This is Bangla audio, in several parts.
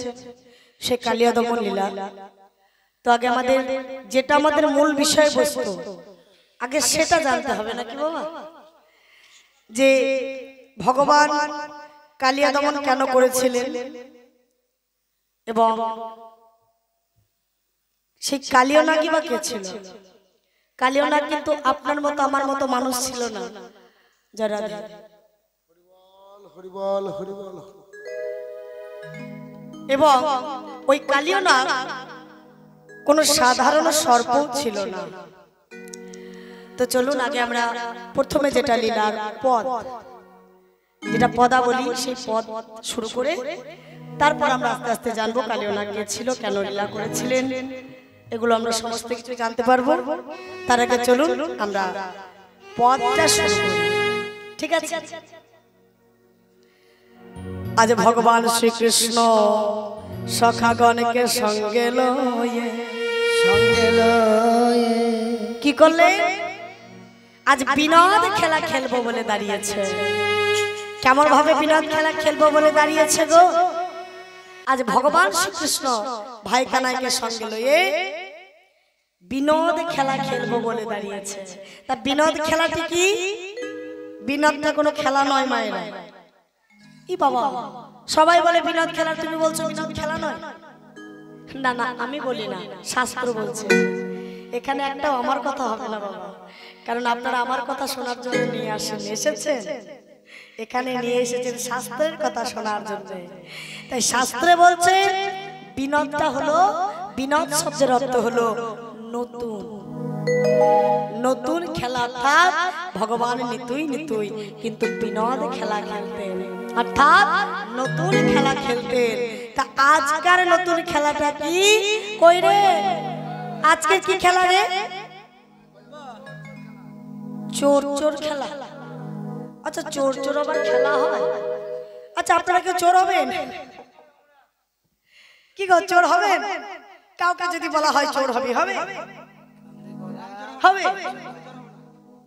করেছে সে কালিয়া দমন লীলা। তো আগে আমাদের যেটা আমাদের মূল বিষয়বস্তু আগে সেটা জানতে হবে নাকি বাবা, যে ভগবান কালিয়া দমন কেন করেছিলেন এবং সেই কালিয়া নাগই বা কে ছিল। কালিয়া নাগ কিন্তু আপনার মতো আমার মতো মানুষ ছিল না যারা, এবং ওই কালিয়া নাগ কোন সাধারণ সর্প ছিল না। তো চলুন আগে আমরা প্রথমে যেটা লীলার পদ, যেটা পদাবলী, সেই পদ শুরু করে তারপর আমরা আস্তে আস্তে জানবো কালিয়া নাগ কে ছিল, কেন লীলা করেছিলেন, এগুলো আমরা সমস্ত কিছু জানতে পারবো। তার আগে চলুন আমরা পদটা শুরু করি, ঠিক আছে? আজ ভগবান শ্রীকৃষ্ণ সখাগণকে সঙ্গে লয়ে কি করলে? আজ বিনোদ খেলা খেলবো বলে দাঁড়িয়েছে। কেমন ভাবে বিনোদ খেলা খেলবো বলে দাঁড়িয়েছে গো? আজ ভগবান শ্রীকৃষ্ণ ভাই কানাইকে সঙ্গে লয়ে বিনোদ খেলা খেলবো বলে দাঁড়িয়েছে। তা বিনোদ খেলাটি কি? বিনোদটা কোনো খেলা নয় মায়েরা। ই বাবা, সবাই বলে বিনোদ খেলা, তুমি বলছো বিনোদ খেলা নয়। না না, আমি বলি না, শাস্ত্র বলছে। এখানে একটাও আমার কথা হবে না বাবা, কারণ আপনারা আমার কথা শোনার জন্য নিয়ে এসেছেন, এখানে নিয়ে এসেছেন শাস্ত্রের কথা শোনার জন্য। তাই শাস্ত্রে বলছে বিনোদটা হলো, বিনোদ শব্দের অর্থ হলো নতুন, নতুন খেলা, অর্থাৎ ভগবান নিতুই নিতুই কিন্তু বিনোদ খেলা খেলতেন, অর্থাৎ নতুন খেলা খেলতেন। তা আজকের নতুন খেলাটা কি কই রে? আজকে কি খেলা রে? চোর চোর খেলা। আচ্ছা, চোর চোর আবার খেলা হয়? আচ্ছা, আপনারা কেউ চোর হবেন? কি গো, চোর হবেন? কাউকে যদি বলা হয় চোর হবে, হবে? হবে?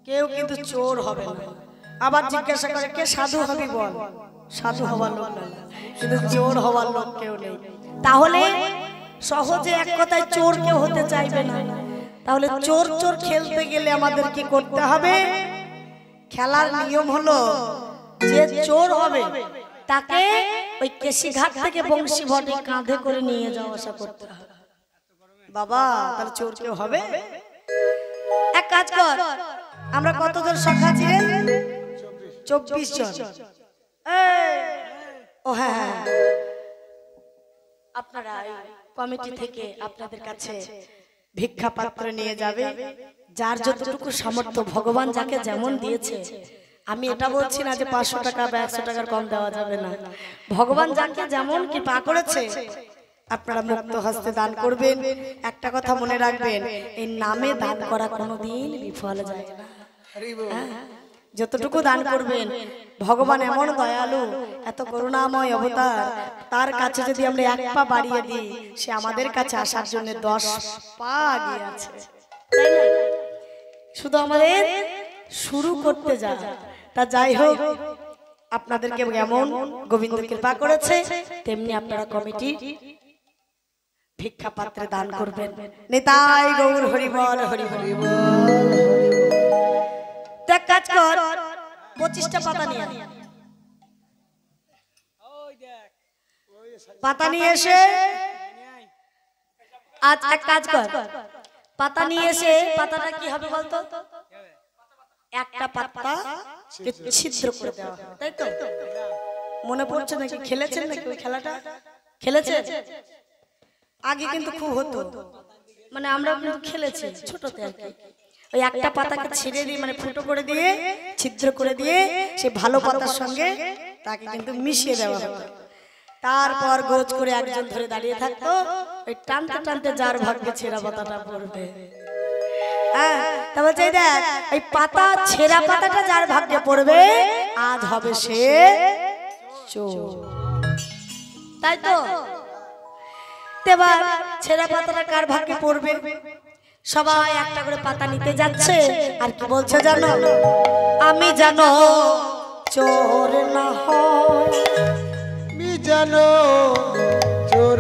কেউ কিন্তু চোর হবে না। আবার জিজ্ঞাসা করে কে সাধু হবি বল, সাধু হবার লোক না, কিন্তু চোর হবার লোক কেউ নেই। তাহলে সহজে এক কথায় চোর কেউ হতে চাইবে না। তাহলে চোর চোর খেলতে গেলে আমাদের কি করতে হবে? খেলার নিয়ম হলো যে চোর হবে তাকে ওই কেশিঘাট থেকে বংশীভটে কাঁধে করে নিয়ে যাওয়া আসা করতে হবে। বাবা, তাহলে চোর কেউ হবে? এক কাজ কর, আমরা কতজন সখা ছিলেন? 24 জন। ও হ্যাঁ, আপনারা কমিটি থেকে আপনাদের কাছে ভিক্ষা পাত্র নিয়ে যাবে, যার যতটুকু সামর্থ্য, ভগবান যাকে যেমন দিয়েছে। আমি এটা বলছি না যে 500 টাকা বা 100 টাকার কম দেওয়া যাবে না। ভগবান যাকে যেমন কৃপা করেছে আপনারা মুক্ত হস্তে দান করবেন। একটা কথা মনে রাখবেন, এই নামে দান করা কোনোদিন বিফল যায় না। যতটুকু দান করবেন, ভগবান এমন দয়ালু, এত করুণাময় অবতার, তার কাছে যদি আমরা 1 পা বাড়িয়ে দিই, সে আমাদের কাছে আসার জন্য 10 পা এগিয়ে আছে। শুধু আমাদের শুরু করতে যা। তা যাই হোক, আপনাদেরকে যেমন গোবিন্দ কৃপা করেছে তেমনি আপনারা কমিটি ভিক্ষা পাত্রে দান করবেন। নিতাই গৌর হরি বল, হরি হরি বল। এক কাজ কর, 25টা পাতা নিয়ে, পাতা নিয়ে এসে, আজ এক কাজ কর, পাতা নিয়ে এসে, পাতাটা কি হবে বলতো? একটা পাতা ছিদ্র করে দেওয়া, তাই তো? মনে পড়ছে নাকি? খেলেছেন নাকি ওই খেলাটা? খেলেছেন? আগে কিন্তু খুব হতো, মানে আমরা কিন্তু খেলেছি ছোটতে আর কি। ওই একটা পাতাকে ছিঁড়ে দিয়ে, মানে ফুটো করে দিয়ে, ছিদ্র করে দিয়ে, সে ভালো পাতার সঙ্গে তাকে কিন্তু মিশিয়ে দেওয়া হতো। তারপর গোছ করে একজন ধরে দাঁড়িয়ে থাকতো, ওই টানতে টানতে যার ভাগ্যে ছেঁড়া পাতাটা পড়বে। হ্যাঁ, তা বলছে দেখ, এই পাতা, ছেঁড়া পাতাটা যার ভাগ্যে পড়বে আজ হবে সে চোর, তাই তো? এবার ছেঁড়া পাতাটা কার ভাগ্যে পড়বে? সবাই একটা করে পাতা নিতে যাচ্ছে, আর কি বলছে জানো? আমি জানো চোর না হয়, জানো চোর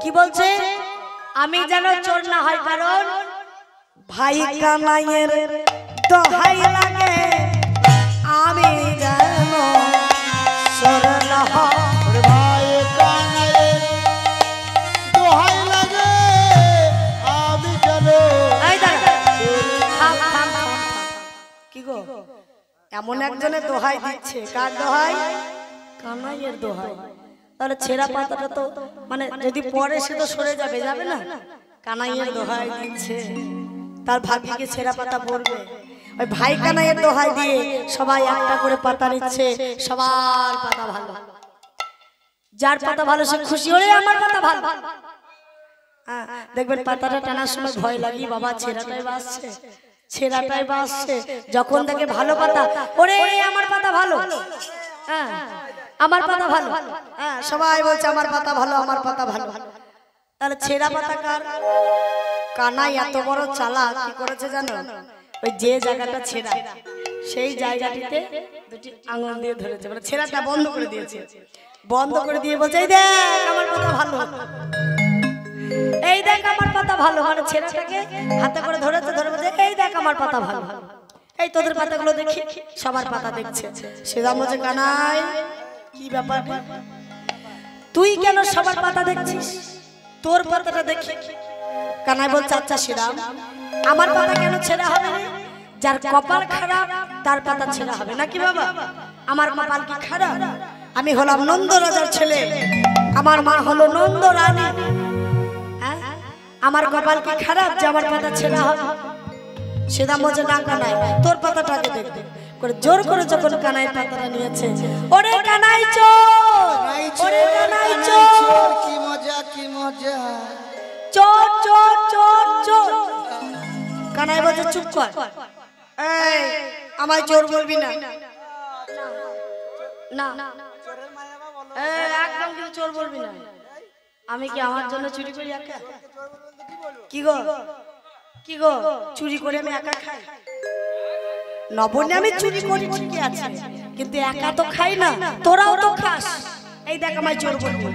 কি বলছে আমি যেন চোর না হয় কারণ ভাই কানাইয়ের দোহাই লাগে আমি যেন চোর না হয় ভাই কানাইয়ের দোহাই লাগে আমি যেন কি গো এমন একজনের দোহাই দিচ্ছে কার দোহাই কানাইয়ের দোহাই তাহলে ছেঁড়া পাতাটা তো মানে যদি পরে সে তো সরে যাবে যাবে না কানাইয়ের দোহাই দিচ্ছে তার ভাগ্যে ছেঁড়া পাতা পড়বে ওই ভাই কানাইয়ের দোহাই দিয়ে সবাই একটা করে পাতা নিচ্ছে সবার পাতা ভালো যার পাতা ভালো সে খুশি হলে আমার পাতা ভালো দেখবেন পাতাটা টানার সময় ভয় লাগি বাবা ছেঁড়াটাই বাসছে ছেঁড়াটাই বাসছে যখন দেখে ভালো পাতা ওরে আমার পাতা ভালো হ্যাঁ আমার পাতা ভালো হ্যাঁ সবাই বলছে আমার পাতা ভালো আমার পাতা ভালো তাহলে ছেঁড়া পাতা কার কানাই এত বড় চালাক কি করেছে জানো ওই যে জায়গাটা ছেঁড়া সেই জায়গাটিতে দুটি আঙুল দিয়ে ধরেছে মানে ছেঁড়াটা বন্ধ করে দিয়েছে বন্ধ করে দিয়ে বলছে এই দেখ আমার পাতা ভালো এই দেখ আমার পাতা ভালো মানে ছেঁড়াটাকে হাতে করে ধরেছে ধরে বলছে এই দেখ আমার পাতা ভালো এই তোদের পাতাগুলো দেখি সবার পাতা দেখছে শ্রীরাম বলছে কানাই কি ব্যাপার তুই কেন সবার পাতা দেখছিস তোর পাতাটা দেখি কানাই বলছে আচ্ছা শ্রীরাম আমার পাতা কেন ছেঁড়া হবে যার কপাল খারাপ তার পাতা ছেঁড়া হবে নাকি বাবা আমার কপাল কি খারাপ আমি হলাম নন্দ রাজার ছেলে আমার মা হলো নন্দ রানী আমার কপাল কি খারাপ যে আমার পাতা ছেঁড়া হবে সেটা বলছে না কানাই তোর পাতাটাকে দেখতে করে জোর করে যখন কানাই পাতাটা নিয়েছে ওরে কানাই চোর ওরে কানাই চোর কি মজা কি মজা চোর চোর চোর চোর কানাই বলছে চুপ কর এই আমায় চোর বলবি না না এই একদম কিছু চোর বলবি না আমি কি আমার জন্য চুরি করি একা কি গো কি গো চুরি করে আমি একা খাই নবনে আমি চুরি করি ঠিকই আছে কিন্তু একা তো খাই না তোরাও তো খাস এই দেখ আমায় চোর বলবি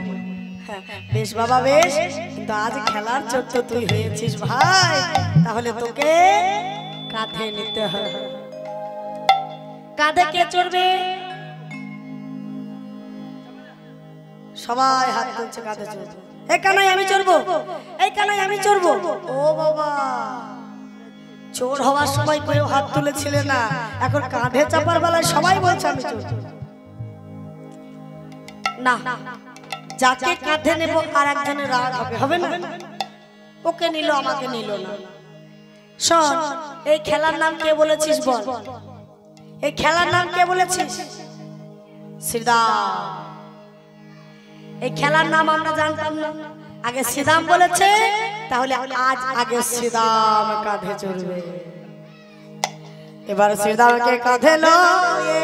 বেশ বাবা বেশ কিন্তু আজ খেলার চোর তো তুই হয়েছিস ভাই তাহলে তোকে কাঁধে নিতে হবে কাঁধে কে চড়বে সবাই হাত তুলছে কাঁধে চড়বে এই কানাই আমি চড়বো এই কানাই আমি চড়বো ও বাবা চোর হওয়ার সময় কেউ হাত তুলেছিলে না এখন কাঁধে চাপার বেলায় সবাই বলছে আমি চড়বো না যাকে কাঁধে নেব আর একজনের রাগ হবে হবে না ওকে নিল আমাকে নিল না শোন এই খেলার নাম কে বলেছিস বল এই খেলার নাম কে বলেছিস শ্রীরাম এই খেলার নাম আমরা জানতাম না আগে শ্রীরাম বলেছে তাহলে আজ আগে শ্রীরাম কাঁধে চড়বে এবার শ্রীরামকে কাঁধে লয়ে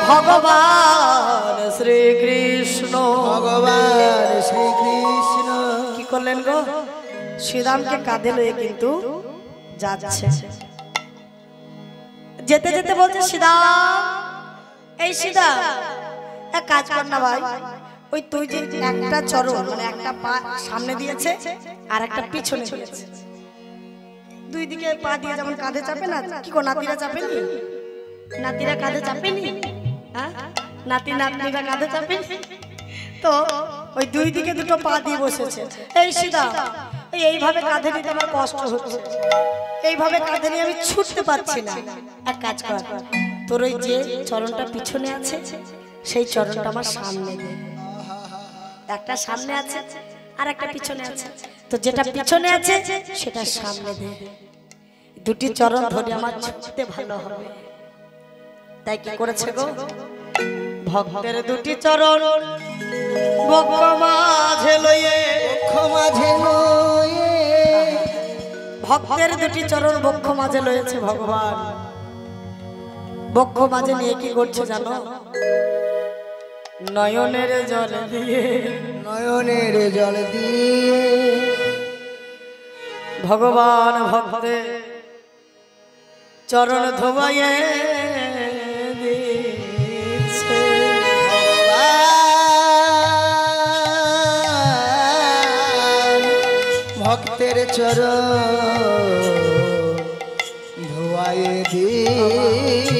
ভগবান শ্রীকৃষ্ণ কি করলেন গো শ্রীরামকে কাঁধে লয়ে কিন্তু যাচ্ছে যেতে যেতে বলছে শ্রীরাম এই শ্রীরাম এক কাজ কর না ভাই ওই তুই যে একটা চরণ মানে একটা পা সামনে দিয়েছে আর একটা পিছনে দিয়েছে দুই দিকে পা দিয়ে যেমন কাঁধে চাপে না কি গো নাতিরা চাপেনি নাতিরা কাঁধে চাপেনি হ্যাঁ নাতি নাতনিরা কাঁধে চাপেনি তো ওই দুই দিকে দুটো পা দিয়ে বসেছে এই শ্রীরাম এইভাবে কাঁধে নিতে আমার কষ্ট হচ্ছে এইভাবে কাঁধে নিয়ে আমি ছুটতে পারছি না এক কাজ কর তোর ওই যে চরণটা পিছনে আছে সেই চরণটা আমার সামনে দে একটা সামনে আছে আর একটা পিছনে আছে তো যেটা পিছনে আছে সেটা সামনে দে দুটি চরণ ধরে আমার ছুটতে ভালো হবে তাই কি করেছে গো ভক্তের দুটি চরণ বক্ষ মাঝে লয়ে ভক্তের দুটি চরণ বক্ষ মাঝে লয়েছে ভগবান বক্ষ মাঝে নিয়ে কি করছে জানো নয়নের জল দিয়ে ভগবান ভক্তের চরণ ধোবাইয়ে দিচ্ছে ভক্তের চরণ ধোয়ায়ে দিচ্ছে।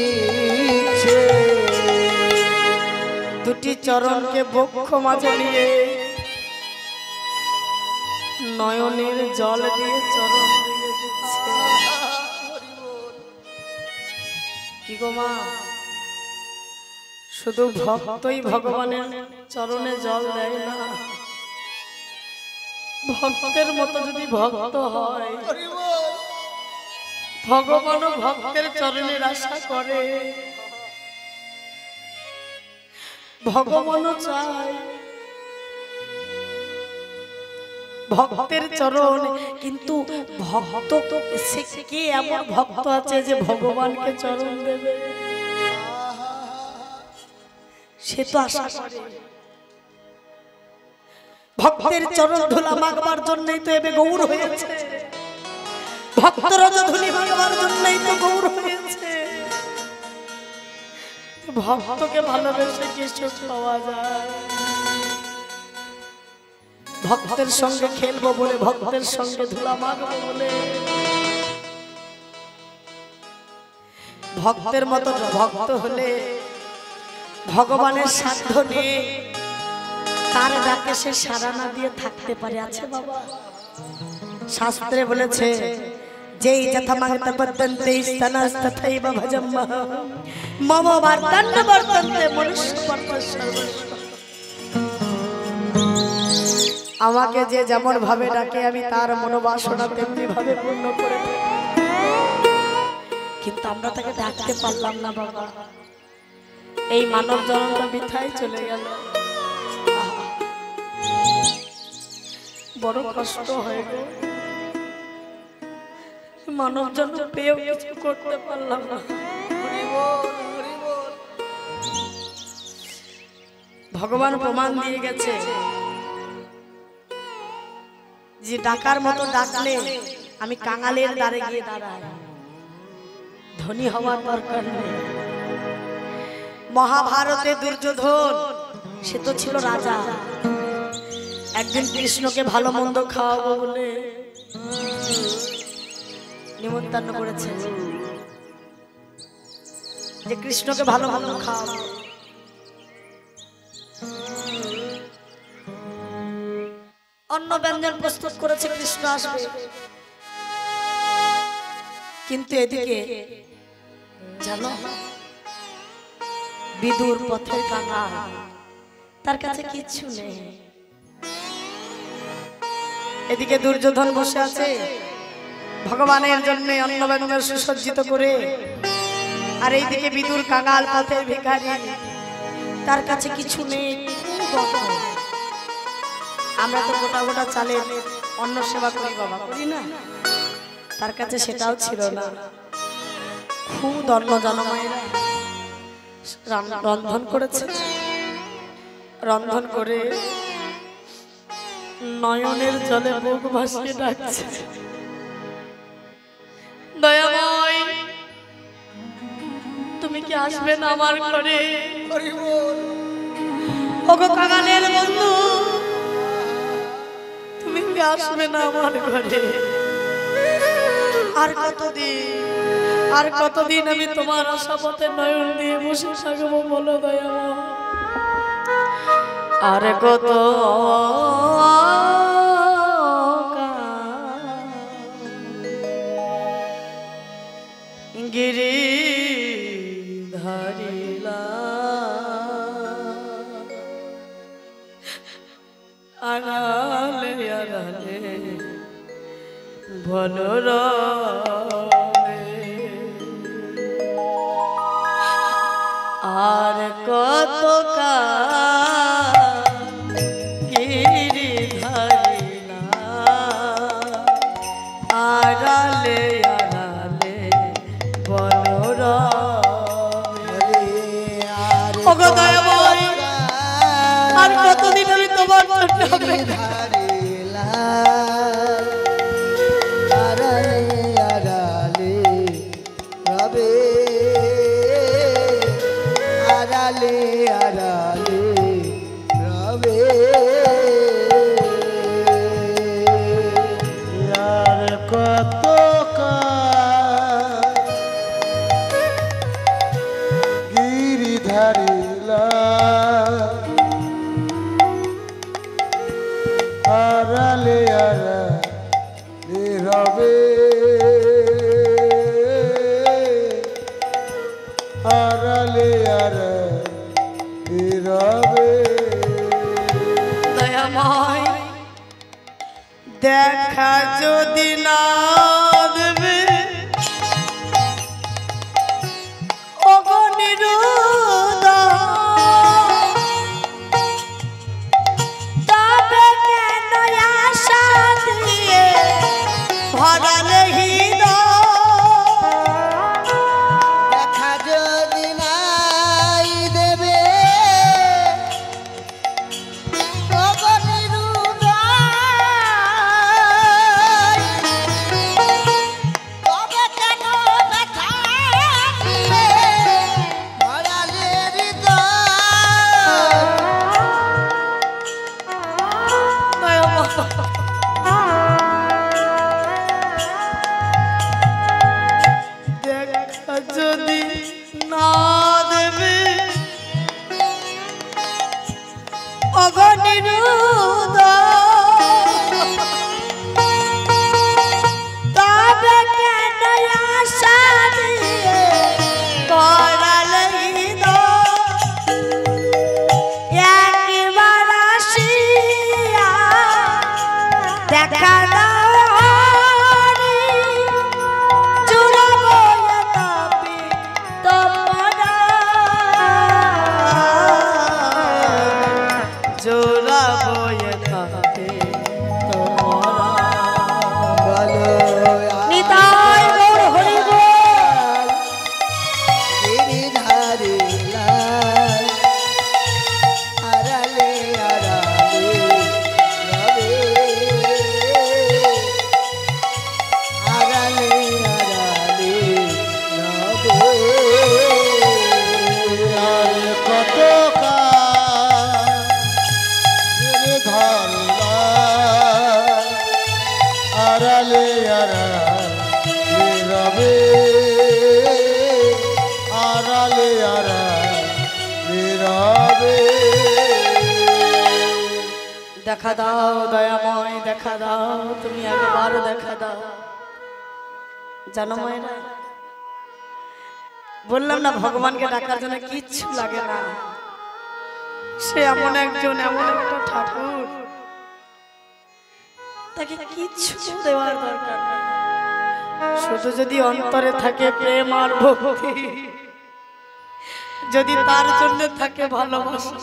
দুটি চরণকে বক্ষ মাঝে নিয়ে নয়নের জল দিয়ে চরণ দিয়ে দিচ্ছে। কি গো মা, শুধু ভক্তই ভগবানের চরণে জল দেয় না, ভক্তের মতো যদি ভক্ত হয় ভগবানও ভক্তের চরণের আশা করে, ভগবানও চায় ভক্তের চরণ। কিন্তু ভক্ত সে কি এমন ভক্ত আছে যে ভগবানকে চরণ দেবে? সে তো আশা করে ভক্তের চরণ ধুলা মাগবার জন্যই তো এবে গৌর হয়েছে, ভক্তরা ধুলি মাগবার জন্যই তো গৌর হয়েছে। ভক্তকে ভালোবেসে কি সুখ পাওয়া যায়? ভক্তের সঙ্গে খেলবো বলে, ভক্তের সঙ্গে ধুলা মাগবো বলে, ভক্তের মতো ভক্ত হলে ভগবানের সাধ্য নিয়ে তার ডাকে সে সাড়া না দিয়ে থাকতে পারে। আছে বাবা, শাস্ত্রে বলেছে যেই যথা মাগত বর্তন্তে স্তনস্তথৈব ভজম্মহ মম বর্তন বর্তন্তে মনুষ্য বর্তন সর্বস্ব। আমাকে যে যেমন ভাবে ডাকে আমি তার মনোবাসনা তেমনি ভাবে পূর্ণ করে থাকি। কিন্তু আমরা তাকে ডাকতে পারলাম না বাবা, এই মানব জন্মটা বৃথায় চলে গেল। বড় কষ্ট হয়ে গেল, মানব জন্ম পেয়েও কিছু করতে পারলাম না। ভগবান প্রমাণ দিয়ে গেছে যে ডাকার মতো ডাকলে আমি কাঙালের দ্বারে গিয়ে দাঁড়াই, ধনী হওয়ার দরকার নেই। মহাভারতে দুর্যোধন সে তো ছিল রাজা, একদিন কৃষ্ণকে ভালো মন্দ খাওয়াবো বলে নিমন্ত্রণ করেছে যে কৃষ্ণকে ভালো মন্দ খাওয়াবো। অন্ন ব্যঞ্জন প্রস্তুত করেছে, কৃষ্ণ আসবে। কিন্তু এদিকে জানো বিদুর পথের কাঙাল, তার কাছে কিচ্ছু নেই। এদিকে দুর্যোধন বসে আছে ভগবানের জন্য অন্ন ব্যঞ্জন সুসজ্জিত করে, আর এইদিকে বিদুর কাঙাল পথের ভিখারি, তার কাছে কিছু নেই। আমরা তো গোটা গোটা চালে অন্ন সেবা করি বাবা, করি না? তার কাছে সেটাও ছিল না। খুব অন্ন জনমায়েরা রন্ধন করেছে, রন্ধন করে নয়নের জলে বুক ভাসিয়ে ডাকছে, দয়াময় তুমি কি আসবে না আমার ঘরে? ওগো কাঙালের বন্ধু, তুমি কি আসবে না আমার ঘরে? আর কতদিন আমি তোমার আশাপথে নয়ন দিয়ে বসে থাকবো বলো দয়াময়? আর কত গিরি ধারিলা আড়ালে আড়ালে ভলর আর কত গিরি ধারিলা আড়ালে আড়ালে ভলর। আর কতদিন আমি তোমার নীরবে আড়ালে নীরবে দয়াময় দেখা যদি না দেবে ওগো নিরুদয়, তবে কেন আশা দিয়ে ভরালে দেখা যদি নাই দেবে দেখা যদি না দেবে ওগো নিরুদয়, তবে কেন আশা দিয়ে ভরালে একবার আসিয়া দেখা আড়ালে নীরবে আড়ালে নীরবে দেখা দাও দয়াময়, দেখা দাও, তুমি একবার দেখা দাও। জানো মায়েরা, বললাম না ভগবানকে ডাকার জন্য কিচ্ছু লাগে না। সে এমন একজন, এমন একটা ঠাকুর, তাকে কিচ্ছু দেওয়ার দরকার নেই। শুধু যদি অন্তরে থাকে প্রেম আর ভক্তি, যদি তার জন্য থাকে ভালোবাসা।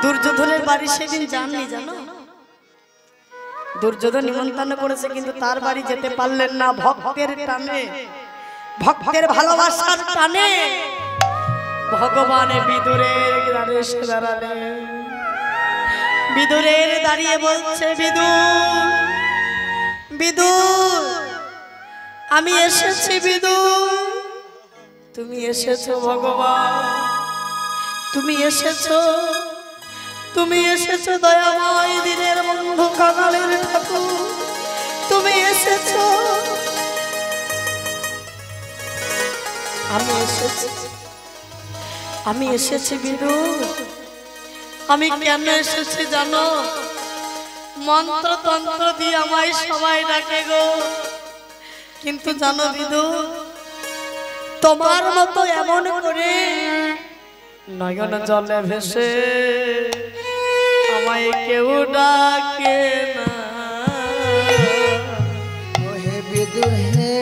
দুর্যোধনের বাড়ি সেদিন যাননি জানো? দুর্যোধন নিমন্ত্রণ করেছে কিন্তু তার বাড়ি যেতে পারলেন না। ভক্তের টানে, ভক্তের ভালোবাসার টানে ভগবানে বিদুরের গ্রামে এসে দাঁড়ালেন। বিদুরের দাঁড়িয়ে বলছে, বিদুর, বিদুর আমি এসেছি। বিদুর তুমি এসেছো ভগবান, তুমি এসেছো, তুমি এসেছো দয়াময় দিনের বন্ধু কাঙালের ঠাকুর, তুমি এসেছো। আমি এসেছি, আমি এসেছি বিদুর। আমি কেন এসেছি জানো? মন্ত্র তন্ত্র দিয়ে আমায় সবাই ডাকে গো, কিন্তু জানো বিদুর, তোমার মতো এমন করে নয়ন জলে ভেসে আমায় কেউ ডাকে না। ওহে বিদুর হে,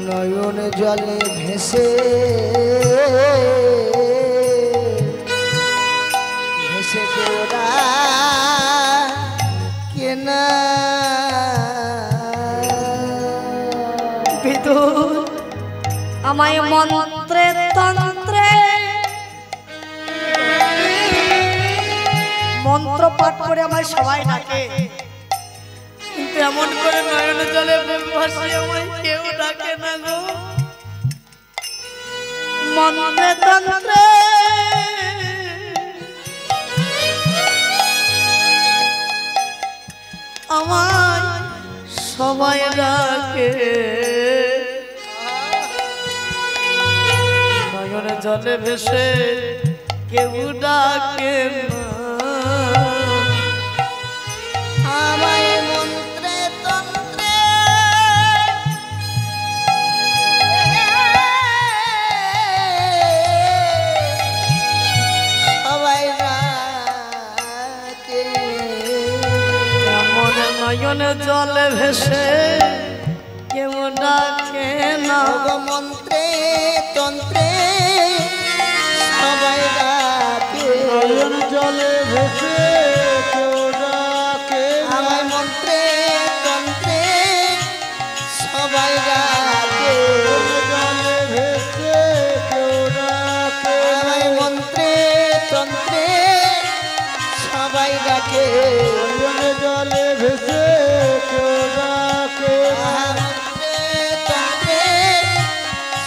নয়ন জলে ভেসে ভেসে কেউ ডাকে না। বিদুর আমায় মন্ত্রে তন্ত্রে মন্ত্র পাঠ করে আমায় সবাই ডাকে, কিন্তু এমন করে নয়ন জলে বুক ভাসিয়ে আমায় কেউ ডাকে না গো। মন্ত্রে তন্ত্রে আমায় সবাই ডাকে নয়নে জলে ভেসে কেউ ডাকে না আমায় মন্ত্রে তন্ত্রে সবাই ডাকে এমন নয়নে জলে ভেসে কেউ ডাকে না মন্ত্রে তন্ত্রে সবাই ডাকে জলে ভেসে কেউ ডাকে আমায় মন্ত্রে তন্ত্রে সবাই ডাকে জলে ভেসে কেউ ডাকে আমায় মন্ত্রে তন্ত্রে সবাই ডাকে জলে ভেসে কেউ ডাকে মন্ত্রে তন্ত্রে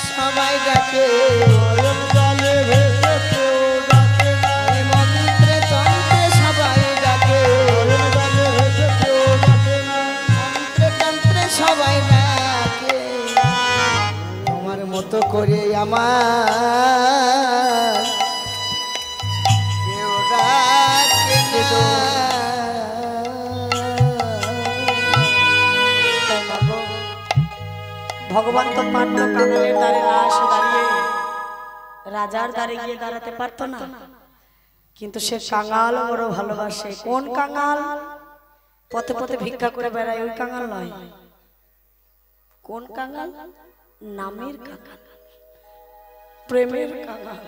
সবাই ডাকে জলে ভেসে কেউ ডাকে মন্ত্রে তন্ত্রে সবাই ডাকে জলে ভেসে কেউ ডাকে না মন্ত্রে তন্ত্রে সবাই ডাকে তোমার মতো করে আমার কেউ ডাকে না। ভগবান তো পারতো কাঙালের দ্বারে না এসে দাঁড়িয়ে রাজার দ্বারে গিয়ে দাঁড়াতে পারতো না কিন্তু সে কাঙাল বড় ভালোবাসে কোন কাঙাল পথে পথে ভিক্ষা করে বেড়ায় ওই কাঙাল নয় কোন কাঙাল নামের কাঙাল প্রেমের কাঙাল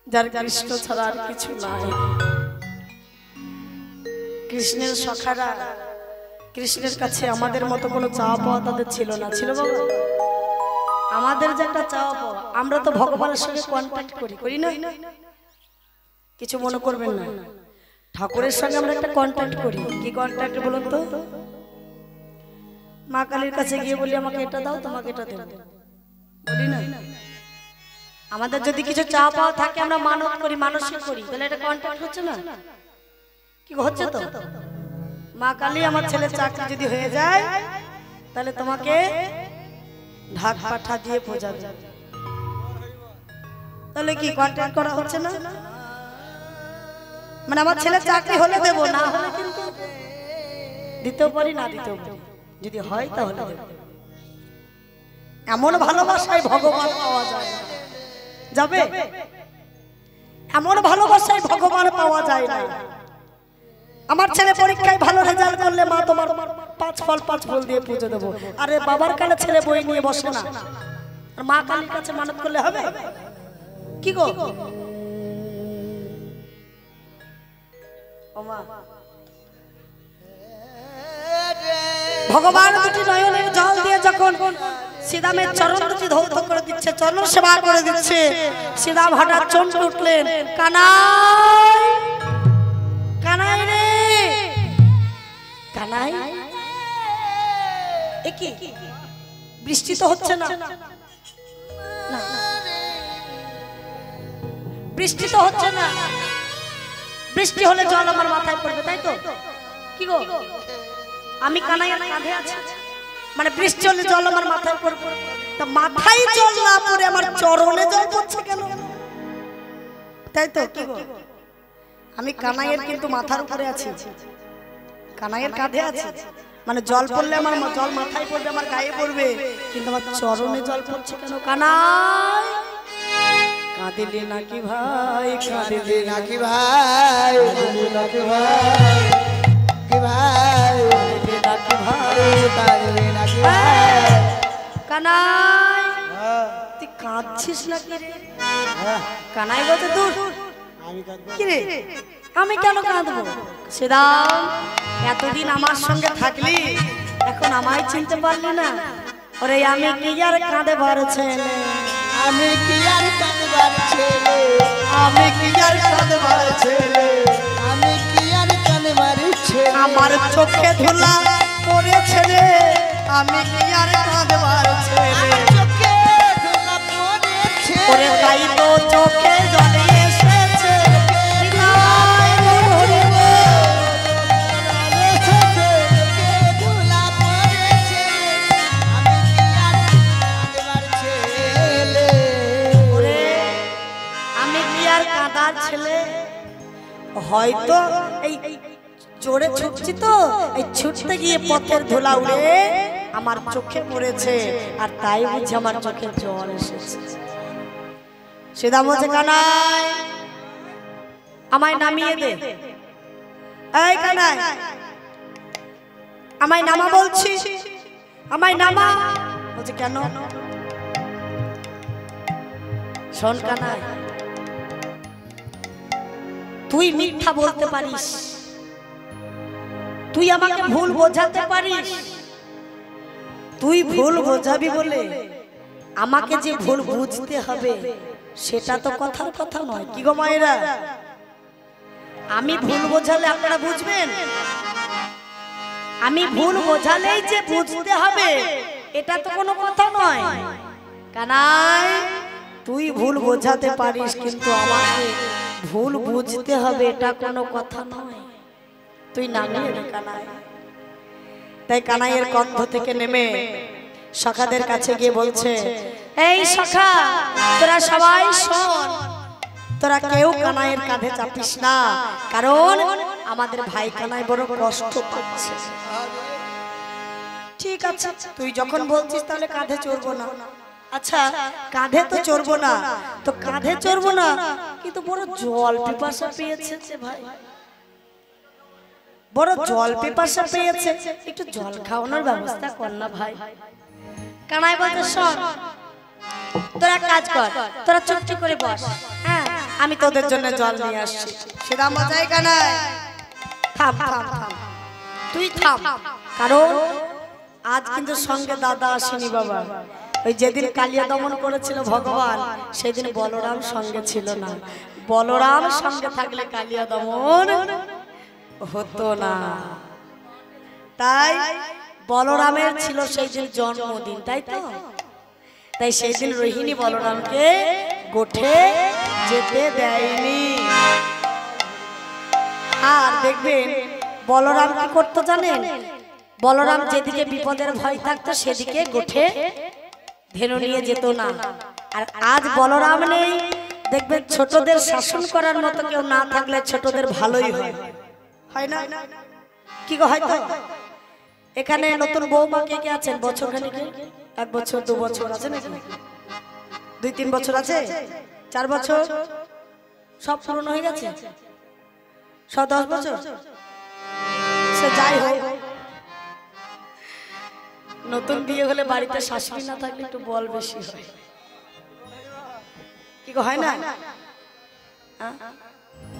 যার কৃষ্ণ ছাড়া আর কিছু নাই কৃষ্ণের সখারা কৃষ্ণের কাছে আমাদের মতো কোনো চাওয়া পাওয়া তাদের ছিল না ছিল বাবা আমাদের যে একটা চাওয়া পাওয়া আমরা তো ভগবানের সঙ্গে কন্ট্যাক্ট করি না কিছু মনে করবেন না ঠাকুরের সঙ্গে আমরা একটা কন্ট্যাক্ট করি কি কন্ট্যাক্ট বলুন তো মা কালীর কাছে গিয়ে বলি আমাকে এটা দাও তোমাকে এটা দেব বলি না আমাদের যদি কিছু চাওয়া পাওয়া থাকে আমরা মানত করি মানসিক করি তাহলে এটা কন্ট্যাক্ট হচ্ছে না কি হচ্ছে তো মা কালী আমার ছেলের চাকরি যদি হয়ে যায় তাহলে তোমাকে ঢাক পাঠা দিয়ে পূজা দেব তাহলে কি কন্ট্যাক্ট করা হচ্ছে না মানে আমার ছেলের চাকরি হলে দেব না হলে কিন্তু দিতেও পারি না দিতেও পারি যদি হয় তাহলে দেব এমন ভালোবাসায় ভগবান পাওয়া যায় না যাবে এমন ভালোবাসায় ভগবান পাওয়া যায় না আমার ছেলে পরীক্ষায় ভালো রেজাল্ট করলে মা তোমার 5 ফল 5 ফুল দিয়ে পুজো দেবো আরে বাবার কানে ছেলে বই নিয়ে বসে না আর মা কালীর কাছে মানত করলে হবে কি গো ও মা ভগবান দুটি নয়নের জল দিয়ে যখন শ্রীরামের চরণ দুটি ধৌত করে দিচ্ছে চরণ সেবা করে দিচ্ছে শ্রীরাম হঠাৎ চমকে উঠলেন কানাই কানাই রে কানাই এ কি বৃষ্টি তো হচ্ছে না বৃষ্টি তো হচ্ছে না বৃষ্টি হলে জল আমার মাথায় পড়বে তাই তো কি গো আমি কানাইয়ের কাঁধে আছি মানে বৃষ্টি হলে জল আমার মাথায় পড়বে তা মাথায় জল না পড়ে আমার চরণে জল পড়ছে কেন তাই তো কি গো আমি কানাইয়ের কিন্তু মাথার উপরে আছি কানাইয়ের কাঁধে আছি মানে জল পড়লে আমার জল মাথায় পড়বে আমার গায়ে পড়বে কিন্তু আমার চরণে জল পড়ছে কেন কানাই কাঁদিলে নাকি ভাই কাঁদিলে নাকি ভাই নাকি ভাই কি ভাই কাঁদিলে নাকি ভাই কাঁদবে নাকি ভাই কানাই তুই কাঁদছিস নাকি রে কানাই বলতে দূর কি রে আমি কেন কাঁদবো শ্রীরাম এতদিন আমার সঙ্গে থাকলি এখন আমায় চিনতে পারলি না ওরে আমি কি আর কাঁদে ভরে ছেলে আমি কি আর কাঁদবার ছেলে আমি কি আর কাঁদবার ছেলে আমি কি আর কাঁদবার ছেলে আমার চোখে ধুলা পড়েছে রে আমি কি আর কাঁদবার ছেলে চোখে ধুলা পড়েছে ওরে তাই তো চোখে জলে এসেছে হয়তো এই জোরে ছুটছি তো, এই ছুটতে গিয়ে পথের ধুলা উড়ে আমার চোখে পড়েছে, আর তাই বুঝি আমার চোখে জল এসেছে। সীতা বলছে, কানাই আমায় নামিয়ে দে। এই কানাই আমায় নামা বলছি, আমায় নামা। বলছে কেন? শোন কানাই, তুই মিথ্যা বলতে পারিস, তুই আমাকে ভুল বোঝাতে পারিস, তুই ভুল বোঝাবি বলে আমাকে যে ভুল বুঝতে হবে সেটা তো কথার কথা নয়। কি গো মায়েরা, আমি ভুল বোঝালে আপনারা বুঝবেন? আমি ভুল বোঝালেই যে বুঝতে হবে এটা তো কোনো কথা নয়। কানাই তুই ভুল বোঝাতে পারিস, কিন্তু আমাকে ভুল বুঝতে হবে এটা কোনো কথা নয়। তুই নামিয়ে দে কানাই। তাই কানাইয়ের কণ্ঠ থেকে নেমে সখাদের কাছে গিয়ে বলছে, এই সখা তোরা সবাই শোন, তোরা কেউ কানাইয়ের কাঁধে চাপিস না, কারণ আমাদের ভাই কানাই বড় কষ্ট পাচ্ছে। ঠিক আছে, তুই যখন বলছিস তাহলে কাঁধে চড়বো না। আচ্ছা কাঁধে তো চড়বো না, তো কাঁধে চড়বো না, কিন্তু বড় জল পিপাসা পেয়েছে যে ভাই, বড় জল পিপাসা পেয়েছে, একটু জল খাওয়ানোর ব্যবস্থা কর না ভাই। কানাই বলতে, শোন তোরা কাজ কর, তোরা চুপটি করে বস, হ্যাঁ আমি তোদের জন্য জল নিয়ে আসছি। সেটা মজাই কানাই, থাম থাম থাম, তুই থাম, কারণ আজ কিন্তু সঙ্গে দাদা আসেনি বাবা। ওই যেদিন কালিয়া দমন করেছিল ভগবান, সেদিন বলরাম সঙ্গে ছিল না। বলরাম সঙ্গে থাকলে কালিয়া দমন হতো না। তাই বলরামের ছিল সেই দিন জন্মদিন, তাই তো? তাই সেই দিন রোহিণী বলরামকে গোঠে যেতে দেয়নি। আর দেখবেন বলরাম কি করতো জানেন? বলরাম যেদিকে বিপদের ভয় থাকতো সেদিকে গোঠে ধেনু নিয়ে যেত না। আর আজ বলরাম নেই, দেখবেন ছোটদের শাসন করার মতো কেউ না থাকলে ছোটদের ভালোই হয়, হয় না? কি গো হয়তো এখানে নতুন বৌমা কে কে আছেন? বছর খানিকে, 1 বছর 2 বছর আছে নাকি? 2-3 বছর আছে, 4 বছর, সব পূরণ হয়ে গেছে, সব 10 বছর। সে যাই হোক, নতুন বিয়ে হলে বাড়িতে শাশুড়ি না থাকলে একটু বল বেশি হয়। কি গো হয় না?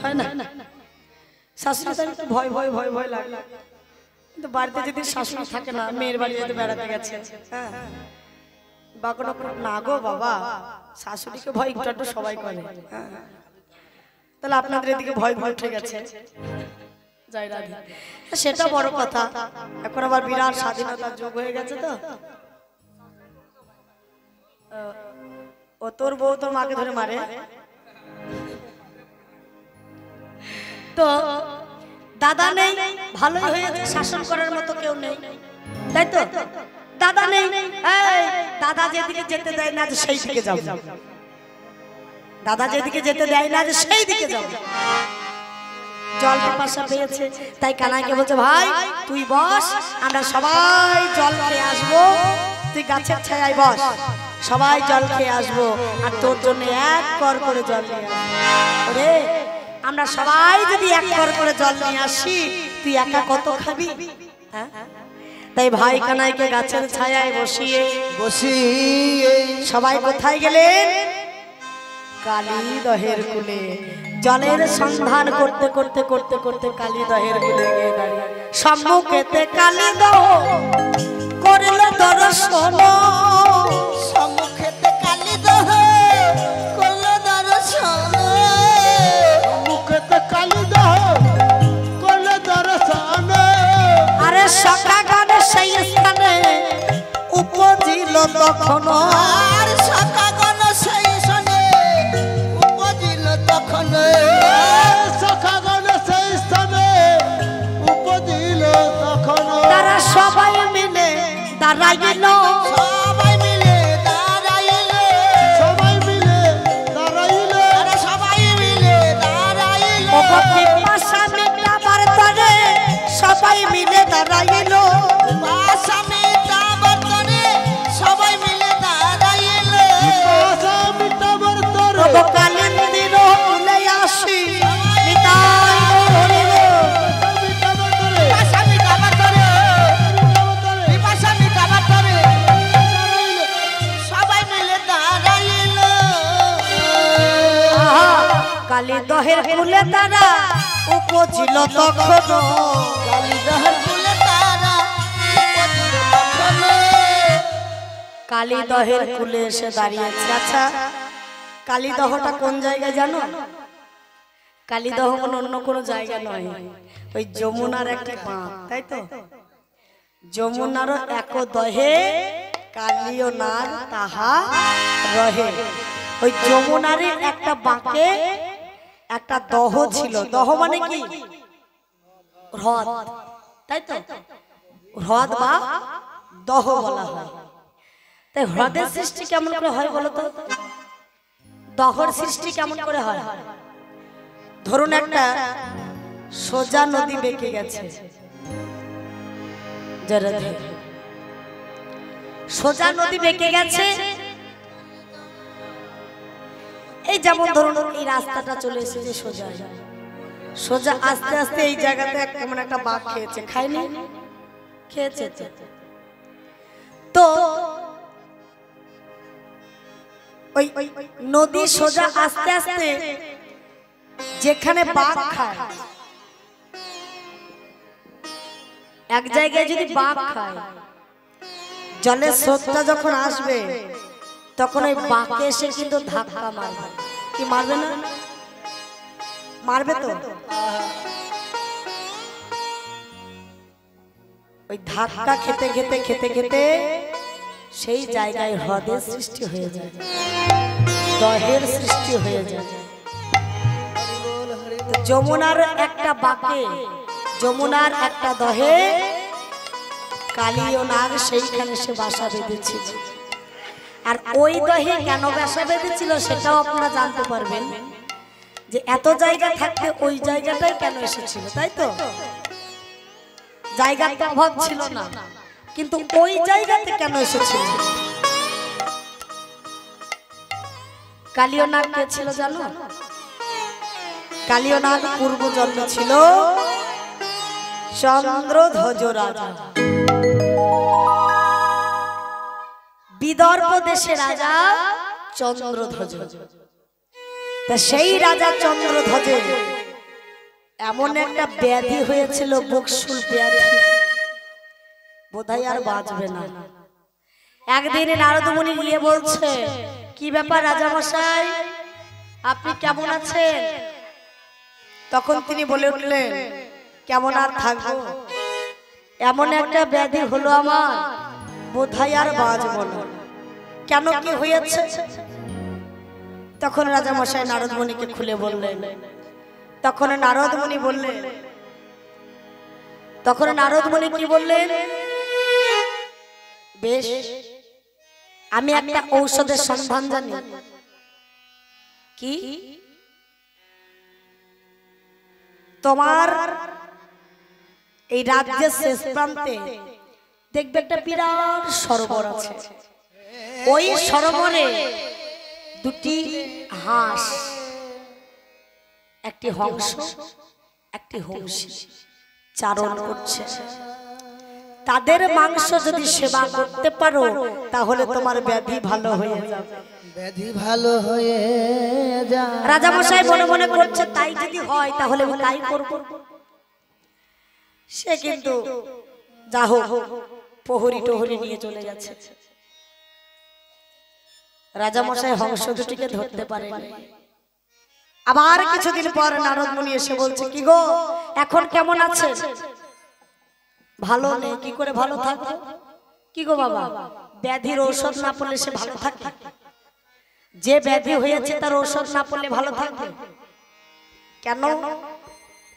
হয় না? শাশুড়ি থাকলে একটু ভয় ভয় ভয় ভয় লাগে, কিন্তু বাড়িতে যদি শাশুড়ি থাকে না, মেয়ের বাড়ি যদি বেড়াতে গেছে, হ্যাঁ বাকড়া না গো বাবা, শাশুড়িকে ভয় একটু সবাই করে। তাহলে আপনাদের এদিকে ভয় ভয় উঠে গেছে, জয় রাধে। সেটা বড় কথা, এখন আবার বিরাট স্বাধীনতার যুগ হয়ে গেছে। তো ও তোর বউ তোর মাকে ধরে মারে, তো দাদা নেই, ভালোই হয়েছে, শাসন করার মতো কেউ নেই, তাই তো? দাদা নেই, এই দাদা যেদিকে যেতে দেয় না সেই দিকে যাও, দাদা যেদিকে যেতে দেয় না সেই দিকে যাও। জল পিপাসা পেয়েছে, তাই কানাইকে বলছে, ভাই তুই বস, আমরা সবাই জল খেয়ে আসবো, তুই গাছের ছায়ায় বস, সবাই জল খেয়ে আসবো, আর তোর জন্য 1 কর করে জল নিয়ে আসবো। রে আমরা সবাই যদি 1 কর করে জল নিয়ে আসি, তুই একা কত খাবি? হ্যাঁ, তাই ভাই কানাইকে গাছের ছায়ায় বসিয়ে সবাই কোথায় গেলেন? কালীদহের কূলে। জলের সন্ধান করতে করতে করতে করতে কালীদহের কূলে গিয়ে দাঁড়িয়ে সম্মুখেতে কালীদহ করল দর্শন। সম্মুখেতে কালীদহ করল দর্শন, সম্মুখেতে কালীদহ করল দর্শন। আরে সখা গানে সেই স্থানে উপজিল তখন, আর সখাগণ সেই শোনে উপজিল তখন, সখাগণ সেই স্থানে উপজিল তখন। তারা সবাই মিলে দাঁড়াইল, সবাই মিলে দাঁড়াইল, সবাই মিলে দাঁড়াইল, তারা সবাই মিলে দাঁড়াইল। পিপাসা দহের কুলে তারা উপজিল তখন কালীদহের কুলে তারা উপজিল তখন কালীদহের কুলে এসে দাঁড়িয়েছে। আচ্ছা কালীদহটা কোন জায়গায় জানো? কালীদহ কোনো অন্য কোনো জায়গা নয়, ওই যমুনার একটা বাঁধ, তাই তো? যমুনারও এক দহে কালীয় নার তাহা রহে। ওই যমুনারই একটা বাঁকে একটা দহ ছিল। দহ মানে কি? হ্রদ, তাই তো? হ্রদ বা দহ বলা হয়। তাই হ্রদের সৃষ্টি কেমন করে হয় বলো তো? দহর সৃষ্টি কেমন করে হয়? ধরুন একটা সোজা নদী বেঁকে গেছে, সোজা নদী বেঁকে গেছে। এই যেমন ধরুন এই রাস্তাটা চলে এসেছে সোজা সোজা, আস্তে আস্তে এই জায়গাতে কেমন একটা বাঘ খেয়েছে, খায়নি? খেয়েছে। তো ওই নদী সোজা আস্তে আস্তে যেখানে বাঘ খায়, এক জায়গায় যদি বাঘ খায়, জলের স্রোতটা যখন আসবে তখন ওই বাঘকে এসে কিন্তু ধাক্কা মারবে। কি মারবে না? মারবে তো। ওই ধাক্কা খেতে খেতে খেতে খেতে সেই জায়গায় হ্রদের সৃষ্টি হয়ে যায়, দহের সৃষ্টি হয়ে যায়। যমুনার একটা বাঁকে, যমুনার একটা দহে কালীয় নাগ সেইখানে সে বাসা বেঁধেছিল। আর ওই দহে কেন বাসা বেঁধেছিল সেটাও আপনারা জানতে পারবেন, যে এত জায়গা থাকতে ওই জায়গাটাই কেন এসেছিল, তাই তো? জায়গার তো অভাব ছিল না, কিন্তু ওই জায়গাতে কেন এসেছিল? কালীয় নাগ কে ছিল জানো? কালীয় নাগ পূর্ব জন্ম ছিল চন্দ্রধ্বজ রাজা, বিদর্ভ দেশের রাজা চন্দ্রধ্বজ। তা সেই রাজা চন্দ্রধ্বজে এমন একটা ব্যাধি হয়েছিল, বকশুল ব্যাধি, বোধহয় আর বাঁচবে না। একদিন নারদ মুনি গিয়ে বলছে, কি ব্যাপার রাজামশাই, আপনি কেমন আছেন? তখন তিনি বলে উঠলেন, কেমন আর থাকবো, এমন একটা ব্যাধি হলো আমার, বোধহয় আর বাঁচবো না। কেন, কি হয়েছে? তখন রাজামশাই নারদ মুনিকে খুলে বললেন। তখন নারদ মুনি বললেন, তখন নারদ মুনি কি বললেন, বেশ, আমি একটা ঔষধের সন্ধান জানি। কি? তোমার এই রাজ্যের শেষ প্রান্তে দেখবে একটা বিরাট সরোবর আছে, ওই সরোবরে দুটি হাঁস, একটি হংস একটি হংসী চারণ করছে। তাদের মাংস যদি সেবা করতে পারো তাহলে তোমার ব্যাধি ভালো হয়ে যাবে। ব্যাধি ভালো হয়ে যা। রাজামশাই মনে মনে করছে, তাই যদি হয় তাহলে তাই করব। সে কিন্তু যা হোক প্রহরী টহরী নিয়ে চলে গেছে। রাজামশাই হংস দুটিকে ধরতে পারেনি। আবার কিছুদিন পর নারদ মুনি এসে বলছে, কি গো, এখন কেমন আছে? ভালো নেই। কি করে ভালো থাকবে? কি গো বাবা, ব্যাধির ঔষধ না পড়লে সে ভালো থাকে? যে ব্যাধি হয়েছে তার ঔষধ না পড়লে ভালো থাকবে কেন?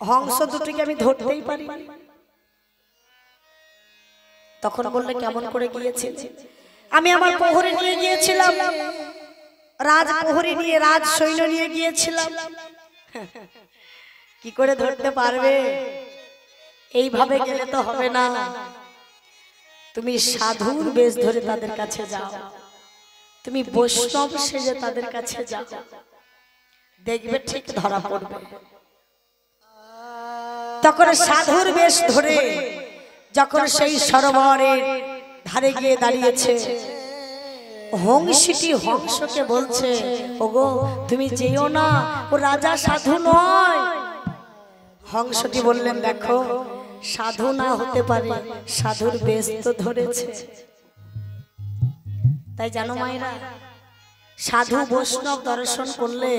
হংস দুটিকে আমি ধরতেই পারি। তখন বললে, কেমন করে গিয়েছি? আমি আমার প্রহরী নিয়ে গিয়েছিলাম, রাজ প্রহরী নিয়ে, রাজ সৈন্য নিয়ে গিয়েছিলাম। কি করে ধরতে পারবে? এইভাবে গেলে তো হবে না, তুমি সাধুর বেশ ধরে তাদের কাছে যাও, তুমি বৈষ্ণব সেজে তাদের কাছে যাও, দেখবে ঠিক ধরা পড়বে। তখন সাধুর বেশ ধরে যখন সেই সরোবরের ধারে গিয়ে দাঁড়িয়েছে, হংসটি হংসকে বলছে, ওগো তুমি যেও না, ও রাজা সাধু নয়। হংসটি বললেন, দেখো সাধু না হতে পারে, সাধুর বেশ তো ধরেছে। তাই জানো মায়েরা, সাধু বৈষ্ণব দর্শন করলে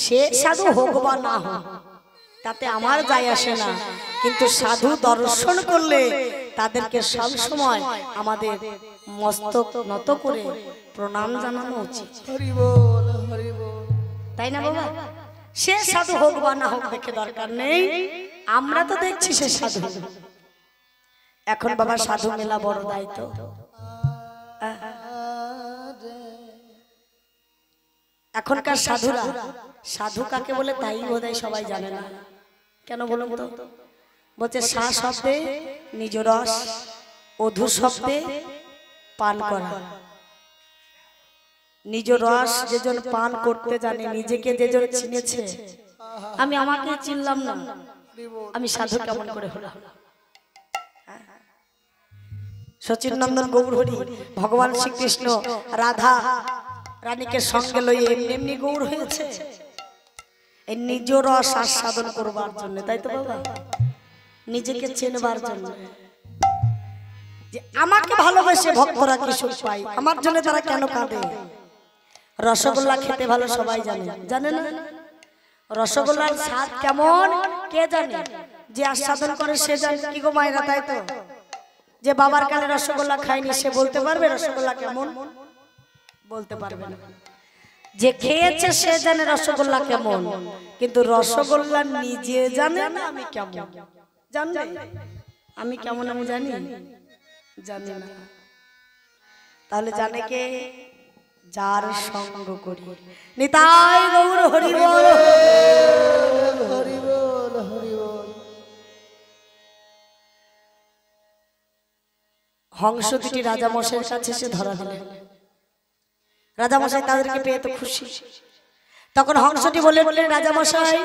সে সাধু হোক বা না হোক তাতে আমার যায় আসে না, কিন্তু সাধু দর্শন করলে তাদেরকে সব সময় আমাদের মস্তক নত করে প্রণাম জানানো উচিত। হরি বল, হরি বল। তাই না বাবা? সে সাধু হোক বা না হোক দেখে দরকার নেই, আমরা তো দেখছি সে সাধু। এখন বাবা সাধু মেলা বড় দায়িত্ব। এখনকার সাধুরা, সাধু কাকে বলে তাই বোধহয় সবাই জানে না। কেন বলুন তো? বলছে সা শব্দে নিজ রস, অধু শব্দে পান করা। নিজ রস যেজন পান করতে জানে, নিজেকে যেজন চিনেছে, আমি আমাকে চিনলাম না, আমি সাধু কেমন করে হলাম? সচিন নন্দন গৌরহরি ভগবান শ্রীকৃষ্ণ রাধা রানীকে সঙ্গে লইয়ে এমনি এমনি গৌর হয়েছে এই নিজ রস আস্বাদন করবার জন্য, তাই তো বাবা? নিজেকে চেনবার জন্য, যে আমাকে ভালোবেসে ভক্তরা কি সুখ পায়, আমার জন্য তারা কেন কাঁদে। রসগোল্লা খেতে ভালো সবাই জানে, জানে না? রসগোল্লার স্বাদ কেমন কে জানে? যে আস্বাদন করে সে জানে। কি গো মায়েরা, তাই তো? যে বাবার কালে রসগোল্লা খায়নি সে বলতে পারবে রসগোল্লা কেমন? বলতে পারবে না। যে খেয়েছে সে জানে রসগোল্লা কেমন, কিন্তু রসগোল্লা নিজে জানে না আমি কেমন। জানবে আমি কেমন? আমি জানি? জানি না। তাহলে জানে কে? যার সঙ্গ করি। নিতাই গৌর হরি বল, হরি বল, হরি বল। হংস দুটি রাজামশাইয়ের কাছে সে ধরা দিলেন। রাজামশাই তাদেরকে পেয়ে তো খুশি। তখন হংসটি বললেন, রাজামশাই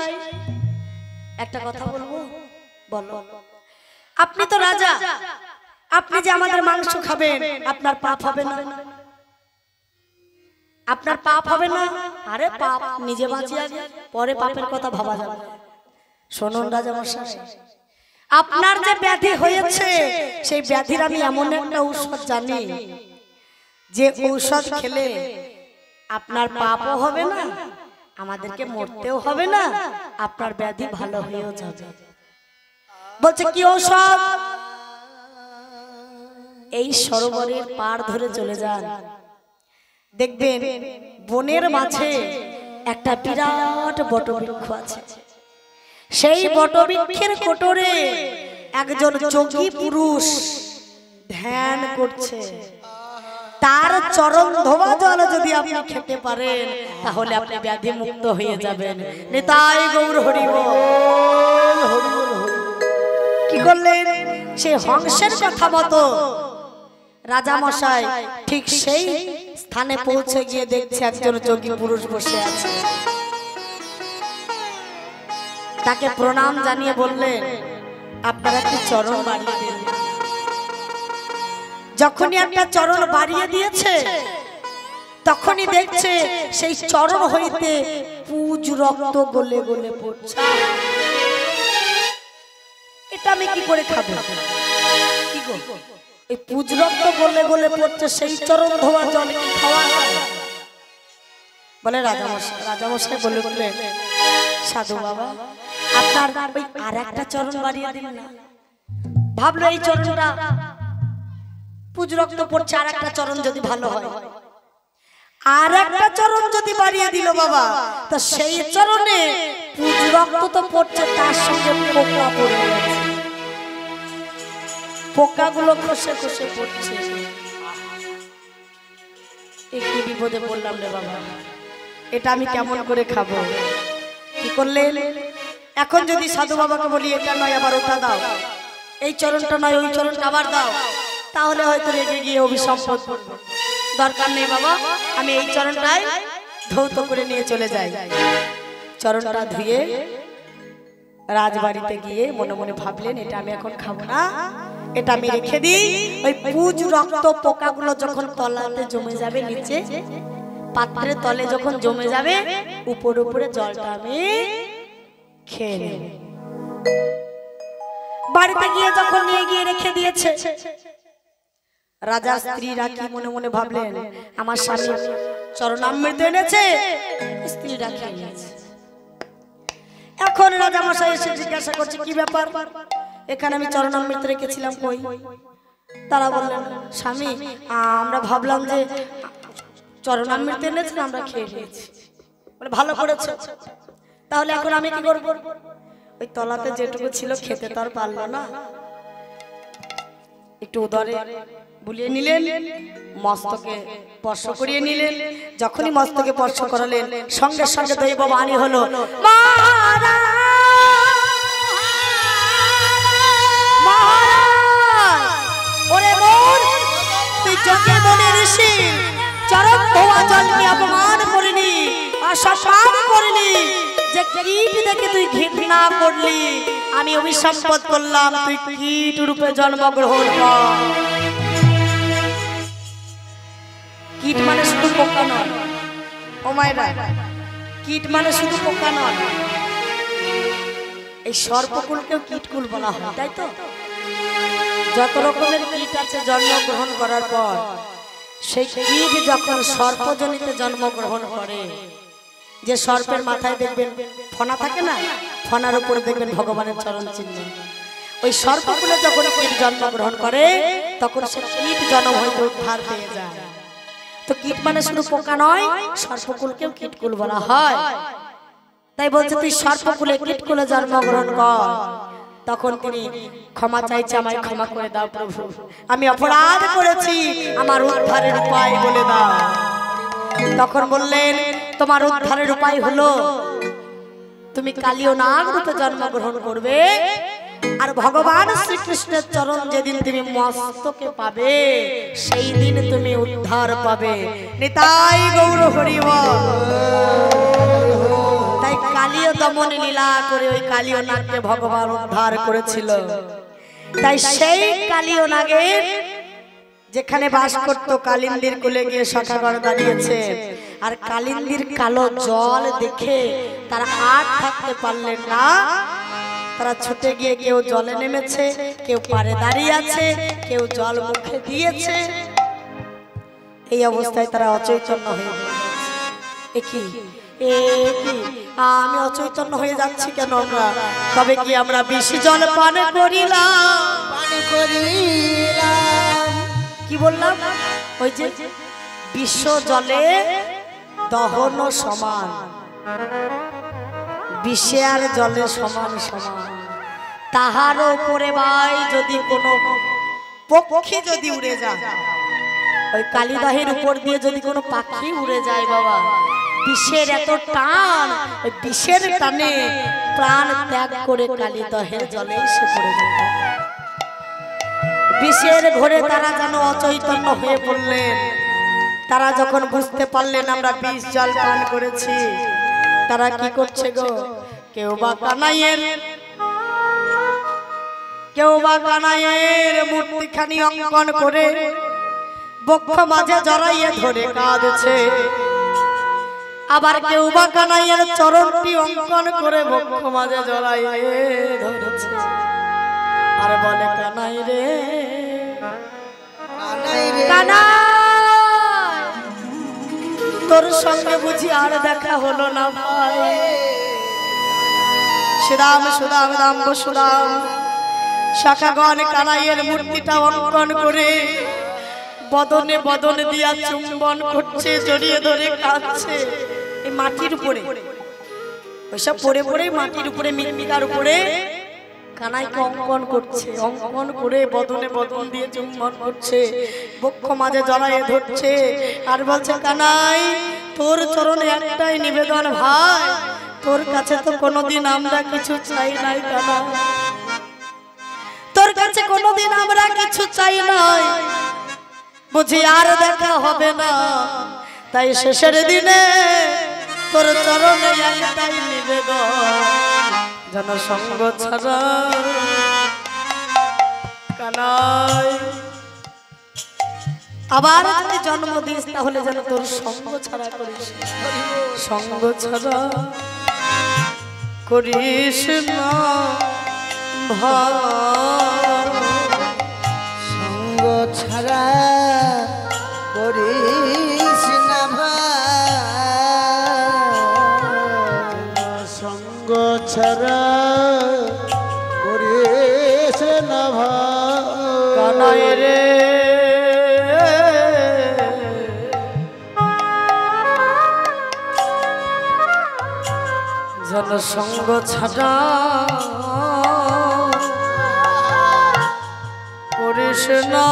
একটা কথা বলবো। বলো। আপনি তো রাজা, আপনি যে আমাদের মাংস খাবেন, আপনার পাপ হবে না? আপনার পাপ হবে না? আরে পাপ নিজে বাঁচি আগে, পরে পাপের কথা ভাবা যাবে। শুনুন রাজামশাই, আপনার যে ব্যাধি হয়েছে সেই ব্যাধির আমি এমন একটা ঔষধ জানি, যে ঔষধ খেলে আপনার পাপও হবে না, আমাদেরকে মরতেও হবে না, আপনার ব্যাধি ভালো হয়েও যাবে। বলছে কি ঔষধ? এই সরোবরের পার ধরে চলে যান, দেখবেন বনের মাঝে একটা বিরাট বটবৃক্ষ আছে। সেই বটবৃক্ষের কোটরে একজন যোগী পুরুষ ধ্যান করছে। তার চরণ ধোয়া জল যদি আপনি খেতে পারেন তাহলে আপনি ব্যাধি মুক্ত হয়ে যাবেন। নিতাই গৌর হরি বল। কি করলেন? সেই হংসের কথা মতো রাজামশাই ঠিক সেই স্থানে পৌঁছে গিয়ে দেখছে একজন যোগী পুরুষ বসে আছে। তাকে প্রণাম জানিয়ে বললেন, আপনারা একটি চরণ বাড়িয়ে দিন। যখনই একটা চরণ বাড়িয়ে দিয়েছে তখনই দেখছে সেই চরণ হইতে পুজ রক্ত গলে গলে পড়ছে। এটা আমি কি করে খাবো? কি গো, এই পুজ রক্ত গলে গলে পড়ছে, সেই চরণ ধোয়া জল কি খাওয়া যায়? বলে রাজামশাই বলে বললেন, সাধু বাবা আপনার ওই আর একটা চরণ বাড়িয়ে দিন না। ভাবলো এই চরণটা পুজ রক্ত পড়ছে, আর একটা চরণ যদি ভালো হয়। আর একটা চরণ যদি বাড়িয়ে দিল বাবা, তো সেই চরণে পুজ রক্ত তো পড়ছে, তার সঙ্গে পোকা পড়ে গেছে। পোকাগুলো খসে খসে পড়ছে। একটু বিপদে পড়লাম রে বাবা, এটা আমি কেমন করে খাবো? কি করলেন? এখন যদি সাধু বাবাকে বলি এটা নয় আবার ওটা দাও, এই চরণটা নয় ওই চরণটা আবার দাও, তাহলে হয়তো রেগে গিয়ে অভিসম্পদ করবো। দরকার নেই বাবা, আমি এই চরণটাই ধৌত করে নিয়ে চলে যাই। চরণটা ধুয়ে রাজবাড়িতে গিয়ে মনে মনে ভাবলেন, এটা আমি এখন খাবো না, এটা আমি রেখে দিই, ওই পুজ রক্ত পোকাগুলো যখন তলাতে জমে যাবে, নিচে পাত্রের তলে যখন জমে যাবে, উপরে উপরে জলটা আমি খেয়ে নেব। বাড়িতে গিয়ে যখন নিয়ে গিয়ে রেখে দিয়েছে, রাজা স্ত্রীরা কি মনে মনে ভাবলেন, আমার স্বামী চরণামৃত এনেছে, স্ত্রীরা খেয়ে নিয়েছে। এখন রাজা মশাই এসে জিজ্ঞাসা করছে, কি ব্যাপার, এখানে আমি চরণামৃত রেখেছিলাম কই? তারা বললেন, স্বামী আমরা ভাবলাম যে চরণামৃত এনেছেন, আমরা খেয়ে নিয়েছি। বলে ভালো করেছে, তাহলে এখন আমি কি করব? ওই তলাতে যেটুকু ছিল খেতে তো আর পারলো না, একটু উদরে বুলিয়ে নিলেন, মস্তকে স্পর্শ করিয়ে নিলেন। যখনই মস্তকে স্পর্শ করালেন, সঙ্গে সঙ্গে দৈব বাণী হলো, ওরে মন, তুই চোখে মনে ঋষি চরম ধোয়া জল নিয়ে অপমান করিনি, অসম্মান করিনি, যে কীট দেখে তুই ঘৃণা করলি, আমি অভিসম্পদ করলাম, তুই কীট রূপে জন্মগ্রহণ কর। কীট মানে শুধু পোকা নয় ও মায়েরা, কীট মানে শুধু পোকা নয়, এই সর্পকুলকেও কীটকুল বলা হয়, তাই তো? যত রকমের কীট আছে জন্মগ্রহণ করার পর, সেই কীট যখন সর্পজনিতে জন্মগ্রহণ করে, যে সর্পের মাথায় দেখবেন ফনা থাকে না, ফনার উপর দেখবেন ভগবানের চরণ চিহ্ন, ওই সর্পকুলে যখন কীট জন্মগ্রহণ করে, তখন সে কীট জন্ম হইতে উদ্ধার পেয়ে যায়। তো কীট মানে শুধু পোকা নয়, সর্পকুলকেও কীটকুল বলা হয়। তাই বলছে, তুই সর্পকুলে কীটকুলে জন্মগ্রহণ কর। তখন তিনি ক্ষমা চাইছে, আমায় ক্ষমা করে দাও প্রভু, আমি অপরাধ করেছি, আমার উদ্ধারের উপায় বলে দাও। তখন বললেন, তোমার উদ্ধারের উপায় হলো, তুমি কালীয় নাগ রূপে জন্মগ্রহণ করবে, আর ভগবান শ্রীকৃষ্ণের চরণ যেদিন তুমি মস্তকে পাবে, সেই দিন তুমি উদ্ধার পাবে। নিতাই গৌর হরি বল। তাই কালীয় দমন লীলা করে ওই কালীয় নাগকে ভগবান উদ্ধার করেছিল। তাই সেই কালীয় নাগের যেখানে বাস করতো, কালিন্দির কোলে গিয়ে সখাগণ দাঁড়িয়েছে, আর কালিন্দির কালো জল দেখে তারা আর থাকতে পারলেন না, তারা ছুটে গিয়ে কেউ জলে নেমেছে, কেউ পারে দাঁড়িয়ে আছে, কেউ জল মুখে দিয়েছে। এই অবস্থায় তারা অচৈতন্য হয়ে গেছে। আমি অচৈতন্য হয়ে যাচ্ছি কেন? আমরা তবে কি আমরা বেশি জল পান করিলাম? কি বললাম? ওই যে বিশ্ব জলে দহন সমান, বিশ্বে আর জলে সমান সমান। তাহার উপরে ভাই যদি কোনো পক্ষী যদি উড়ে যায়, ওই কালিদাহের উপর দিয়ে যদি কোনো পাখি উড়ে যায়, বাবা বিষের এত টান, ওই বিষের টানে প্রাণ ত্যাগ করে কালিদাহের জলে এসে পড়ে যায়। বিষের ঘোরে তারা যেন অচৈতন্য হয়ে পড়লেন। তারা যখন বুঝতে পারলেন আমরা বিষ জল পান করেছি, তারা কি করছে গো? কেউ বা কানাইয়ের মূর্তিখানি অঙ্কন করে বক্ষ মাঝে জড়াইয়ে ধরে কাঁদছে, আবার কেউ বা কানাইয়ের চরণটি অঙ্কন করে বক্ষ মাঝে জড়াইয়ে ধরেছে, আর বলে কানাই রে কানাই, তোর সঙ্গে বুঝি আর দেখা হলো না ভাই। সুদাম সুদাম রাম সুদাম শাখাগণ কানাইয়ের মূর্তিটা অঙ্কন করে বদনে বদনে দিয়া চুম্বন করছে, জড়িয়ে ধরে কাঁদছে। এই মাটির উপরে ওইসব পড়ে পড়ে মাটির উপরে মৃত্তিকার উপরে কানাইকে অঙ্কন করছে, অঙ্কন করে বদনে বদন দিয়ে চুম্বন করছে, বক্ষ মাঝে জড়াইয়ে ধরছে, আর বলছে কানাই তোর চরণে একটাই নিবেদন ভাই, তোর কাছে তো কোনোদিন আমরা কিছু চাই নাই কানাই, তোর কাছে কোনোদিন আমরা কিছু চাই নাই, বুঝি আর দেখা হবে না, তাই শেষের দিনে তোর চরণে একটাই নিবেদন, জনসঙ্গ ছাড়া কানাই আবার যদি জন্ম দিস তাহলে যেন তোর সঙ্গ ছাড়া করিস সঙ্গ ছাড়া করিস না সঙ্গ ছাড়া করিস না সঙ্গ ছাড়া করিস না কানাই রে যেন সঙ্গ ছাড়া করিস না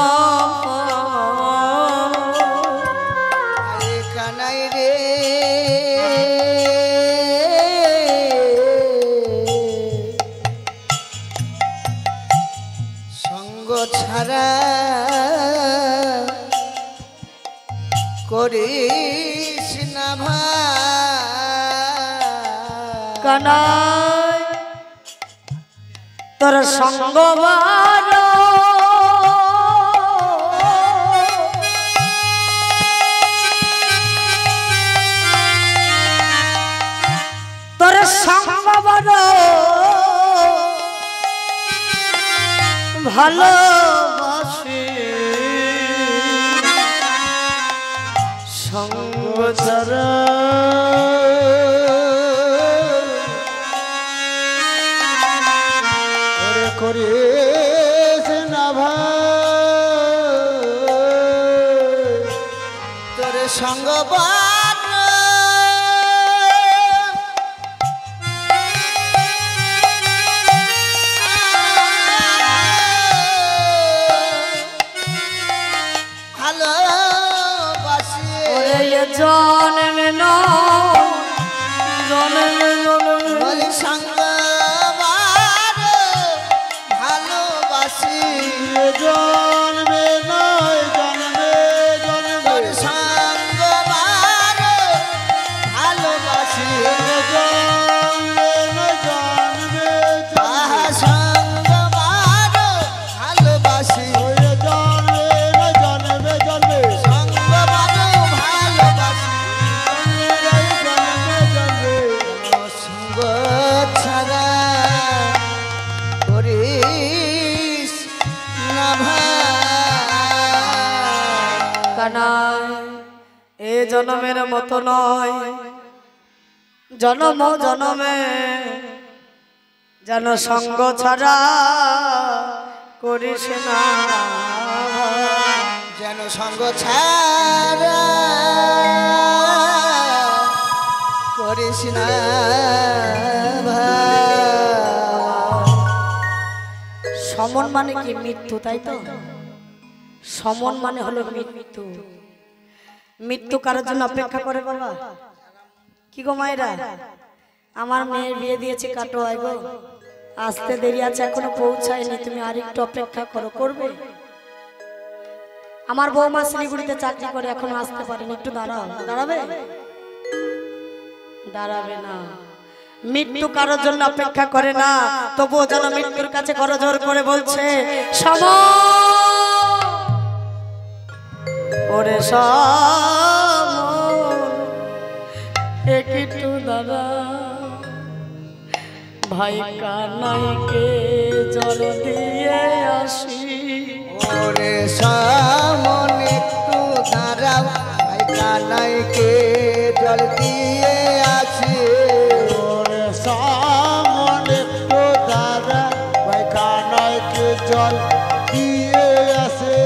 কানাই রে সঙ্গ ছাড়া করিস না কানাই তোর সঙ্গ তোর সঙ্গ ভালোবাসি সঙ্গ ছাড়া করিস না তোর সঙ্গ ভালোবাসি জন্মে ন জন্মে বলি সঙ্গ ভালোবাসি জন্মে নয় জন্মে জন্মে তোর সঙ্গ ভালোবাসি জন্মে নয় জন্মে সঙ্গ ভালোবাসি জন্মে নয় জন্মে জন্মে সঙ্গ ভালোবাসি জন্মে জন্মে সঙ্গ ছাড়া করিস না কানাই এ জনমের মতো নয় জনম জনমে যেন সঙ্গ ছাড়া করিস না যেন সঙ্গ ছাড়া করিস না সমন মানে কি মৃত্যু তাই তো সমন মানে হলো মৃত্যু মৃত্যু কারোর জন্য অপেক্ষা করে বাবা কি গো মায়েরা আমার মেয়ের বিয়ে দিয়েছে কাটো আয় গো আসতে দেরি আছে এখনো পৌঁছায়নি তুমি আর একটু অপেক্ষা করো করবে আমার বৌমা শিলিগুড়িতে চাকরি করে এখনো আসতে পারেনি একটু দাঁড়াও দাঁড়াবে দাঁড়াবে না মৃত্যু কারোর জন্য অপেক্ষা করে না তবুও যেন মৃত্যুর কাছে করজোর করে বলছে ওরে একটু দাদা ভাই কানাইকে জল দিয়ে আসি ওরে সামন একটু দাঁড়াও ভাই কানাইকে জল দিয়ে আছে ওরে সামনে একটু দাঁড়া ভাই কানাইকে জল দিয়ে আসে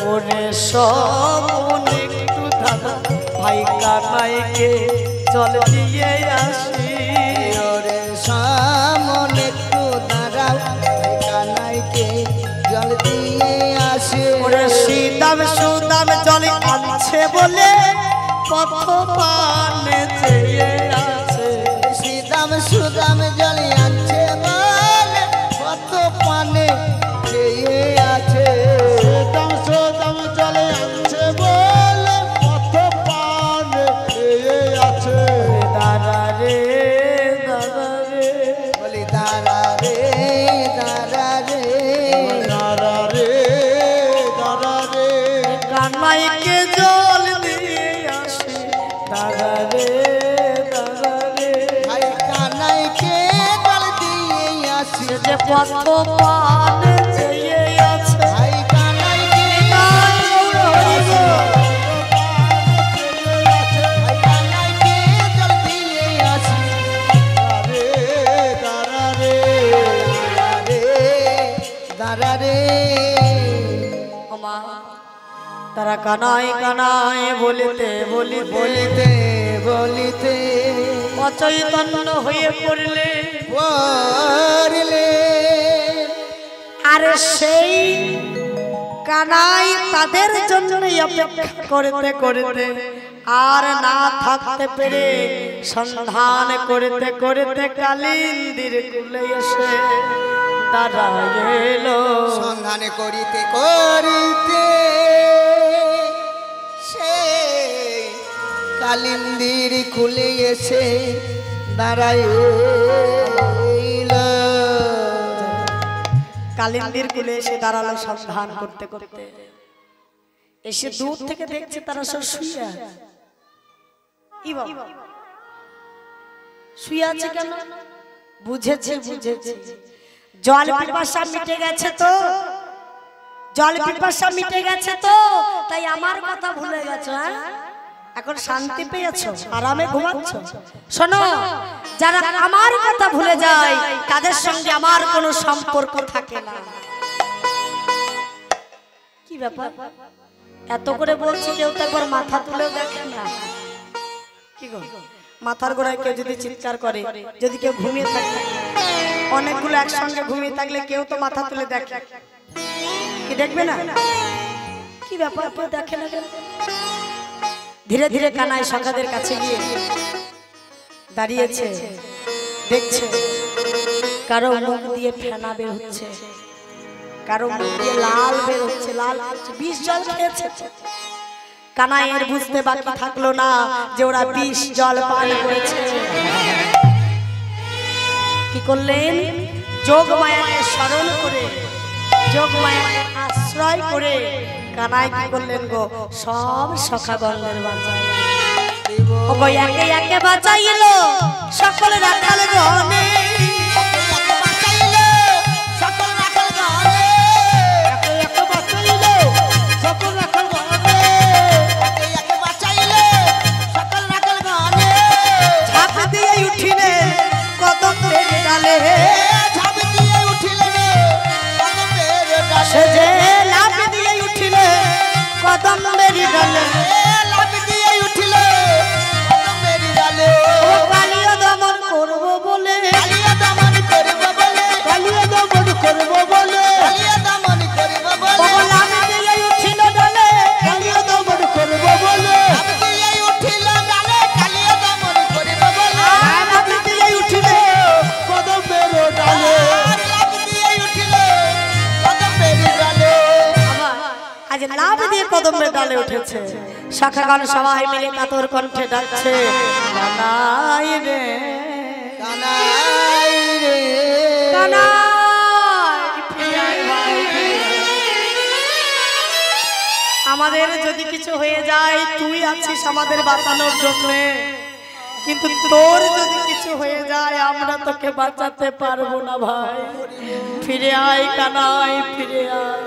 ওরে সমন একটু দাদা ভাই কানাইকে জল দিয়ে আসি ওরে সামন একটু দাঁড়াও ভাই কানাইকে জল দিয়ে আসে ওরে শীতাম সুদাম জল আনছে বলে পথ পানে চেয়ে আছে শ্রীদাম সুদাম জল আনছে বলে কত পানে চেয়ে আছে সোদাম সোদাম চলে আনছে বলে পথ পানে খেয়ে আছে দাদা রে দাদা রে বলি দাঁড়া রে দাঁড়া রে নারা কানাইকে জল দিয়ে আসে দাদা রে দাদা রে। ভাই কানাইকে জল দিয়ে আসি সে যে পথ পান চেয়ে আছে ভাই কানাইকে ভাই কানাইকে জল দিয়ে আসি দাঁড়া রে দাঁড়া রে ওমা তারা কানাই কানাই বলিতে বলিতে বলিতে বলিতে অচৈতন্য হয়ে পড়লে পড়লে আর সেই কানাই তাদের জন্যই অপেক্ষা করতে করতে আর না থাকতে পেরে সন্ধান করতে করতে কালিন্দির কুলে এসে দাঁড়াইলো। সন্ধান করিতে করিতে সে কালিন্দির খুলে এসে দাঁড়াইল। কালিন্দির কুলে এসে দাঁড়ালো সন্ধান করতে করতে। এসে দূর থেকে দেখছে তারা সব শুয়ে আছে। ই বাবা, শুয়ে আছে কেন? বুঝেছে বুঝেছে, জল পিপাসা মিটে গেছে তো, জল পিপাসা মিটে গেছে তো, তাই আমার কথা ভুলে গেছো। হ্যাঁ, এখন শান্তি পেয়েছো, আরামে ঘুমাচ্ছ। শোনো, যারা আমার কথা ভুলে যায় তাদের সঙ্গে আমার কোনো সম্পর্ক থাকে না। কি ব্যাপার, এত করে বলছি, কেউ তো একবার মাথা তুলেও দেখে না। কি গো, মাথার গোড়ায় কেউ যদি চিৎকার করে, যদি কেউ ঘুমিয়ে থাকে, অনেকগুলো একসঙ্গে ঘুমিয়ে থাকলে কেউ তো মাথা তুলে দেখে, কি দেখবে না? কি ব্যাপার, কেউ দেখে না কেন? ধীরে ধীরে কানাই সখাদের কাছে গিয়ে দাঁড়িয়েছে, দেখছে কারো মুখ দিয়ে ফেনা বের হচ্ছে, কারো মুখ দিয়ে লাল বের হচ্ছে, লাল বিষ জল খেয়েছে। কানাইয়ের বুঝতে বাকি থাকলো না যে ওরা বিষ জল পান করেছে। কি করলেন? যোগ মায়াকে স্মরণ করে, যোগ মায়াকে আশ্রয় করে কানাই কি করলেন গো? সব সখাগণের বাঁচাই, ও গো একে একে বাঁচাইলো সকল রাখাল গণে। ঝাঁপ দিয়ে উঠিলে কদমের ডালে, সে যে লাফ দিয়ে উঠিলে কদমের ডালে, ও কালিয়া দমন করবো বলে, কালিয়া দমন করবো বলে ও লাফ দিয়ে উঠিল ডালে, কালিয়া দমন করবো বলে লাফ দিয়ে উঠিলে কদমের ডালে আজ লাভ দিয়ে কদমের ডালে উঠেছে। শাখাগণ সবাই মিলে কাতর কণ্ঠে ডাকছে, কানাই রে কানাই রে কানাই, ফিরে আয় ভাই, ফিরে আয়। আমাদের যদি কিছু হয়ে যায় তুই আছিস আমাদের বাঁচানোর জন্য, কিন্তু তোর যদি কিছু হয়ে যায় আমরা তোকে বাঁচাতে পারবো না ভাই। ফিরে আয় কানাই, ফিরে আয়।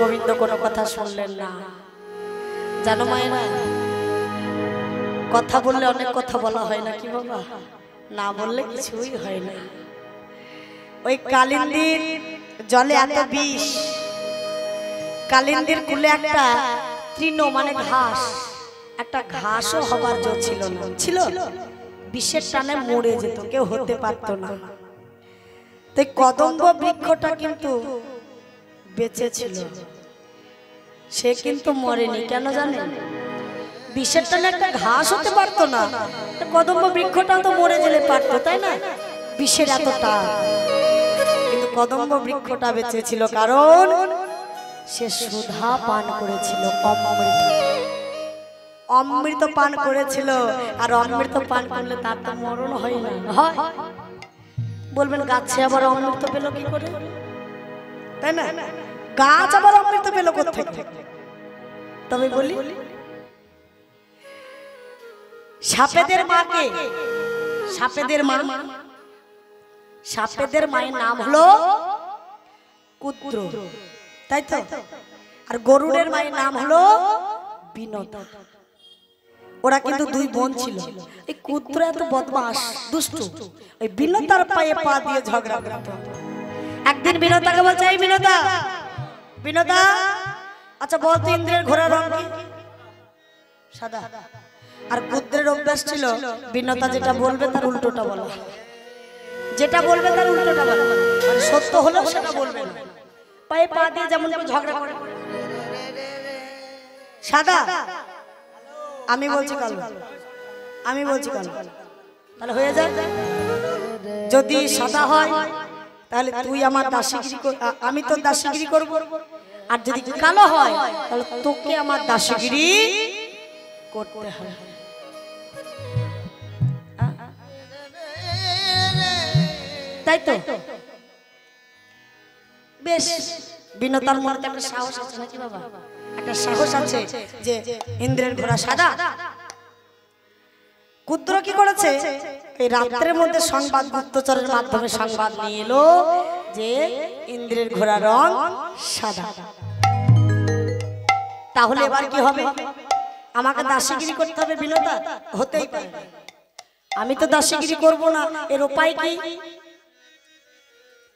গোবিন্দ কোনো কথা শুনলেন না। জানো মায়েরা, কথা বললে অনেক কথা বলা হয় না কি বাবা? না বললে কিছুই হয় না। ওই কালিন্দির জলে এত বিষ, কালিন্দির কুলে একটা তৃণ মানে ঘাস, একটা ঘাসও হবার জো ছিল না, ছিল বিষের টানে মরে যেত, কেউ হতে পারতো না। তাই কদম্ব বৃক্ষটা কিন্তু বেঁচে ছিল, সে কিন্তু মরেনি। কেন জানেন? বিষের টানে একটা ঘাস হতে পারতো না, কদম্ব বৃক্ষটা তো মরে গেলে পারতো, তাই না? বিষের এতটা, কিন্তু কদম্ব বৃক্ষটা বেঁচে ছিল কারণ সে সুধা পান করেছিল, অমৃত, অমৃত পান করেছিল। আর অমৃত পান করলে তার তো মরণ হয় না, হয়? বলবেন গাছে আবার অমৃত পেল কি করে, তাই না? গাছ আবার অমৃত পেল কোত্থেকে? তবে বলি সাপেদের মাকে, সাপেদের মা, সাপেদের মায়ের নাম হলো কুদ্র, তাই তো? আর গরুড়ের মায়ের নাম হলো বিনতা। ওরা কিন্তু দুই বোন ছিল। এই কুদ্র এত বদমাস দুষ্টু, ওই বিনতার পায়ে পা দিয়ে ঝগড়া করত। একদিন বিনতাকে বলছে, এই বিনতা, বিনতা, আচ্ছা বল তো ইন্দ্রের ঘোড়ার রং কি? সাদা। আর কুদ্রের অভ্যাস ছিল বিনতা যেটা বলবে তার উল্টোটা বলা, যেটা বলবে তার উল্টোটা বলা, মানে সত্য হলেও সেটা বলবে না। পায়ে পা দিয়ে যেমন ঝগড়া করে, সাদা আমি বলছি কালো, আমি বলছি কালো, তাহলে হয়ে যায়। যদি সাদা হয় তাহলে তুই আমার দাসীগিরি, আমি তোর দাসীগিরি করব। আর যদি কালো হয় তাহলে তোকে আমার দাসীগিরি করতে হবে। তাই তো? বেশ, বিনতার মনে একটা সাহস আছে নাকি বাবা? একটা সাহস আছে যে ইন্দ্রের ঘোড়া সাদা। কুদ্র কি করেছে? এই রাত্রের মধ্যে সংবাদ, গুপ্তচরের মাধ্যমে সংবাদ নিয়ে এলো যে ইন্দ্রের ঘোড়া রং সাদা। তাহলে এবার কি হবে? আমাকে দাসীগিরি করতে হবে বিনতা? হতেই পারে, আমি তো দাসীগিরি করব না। এর উপায় কি?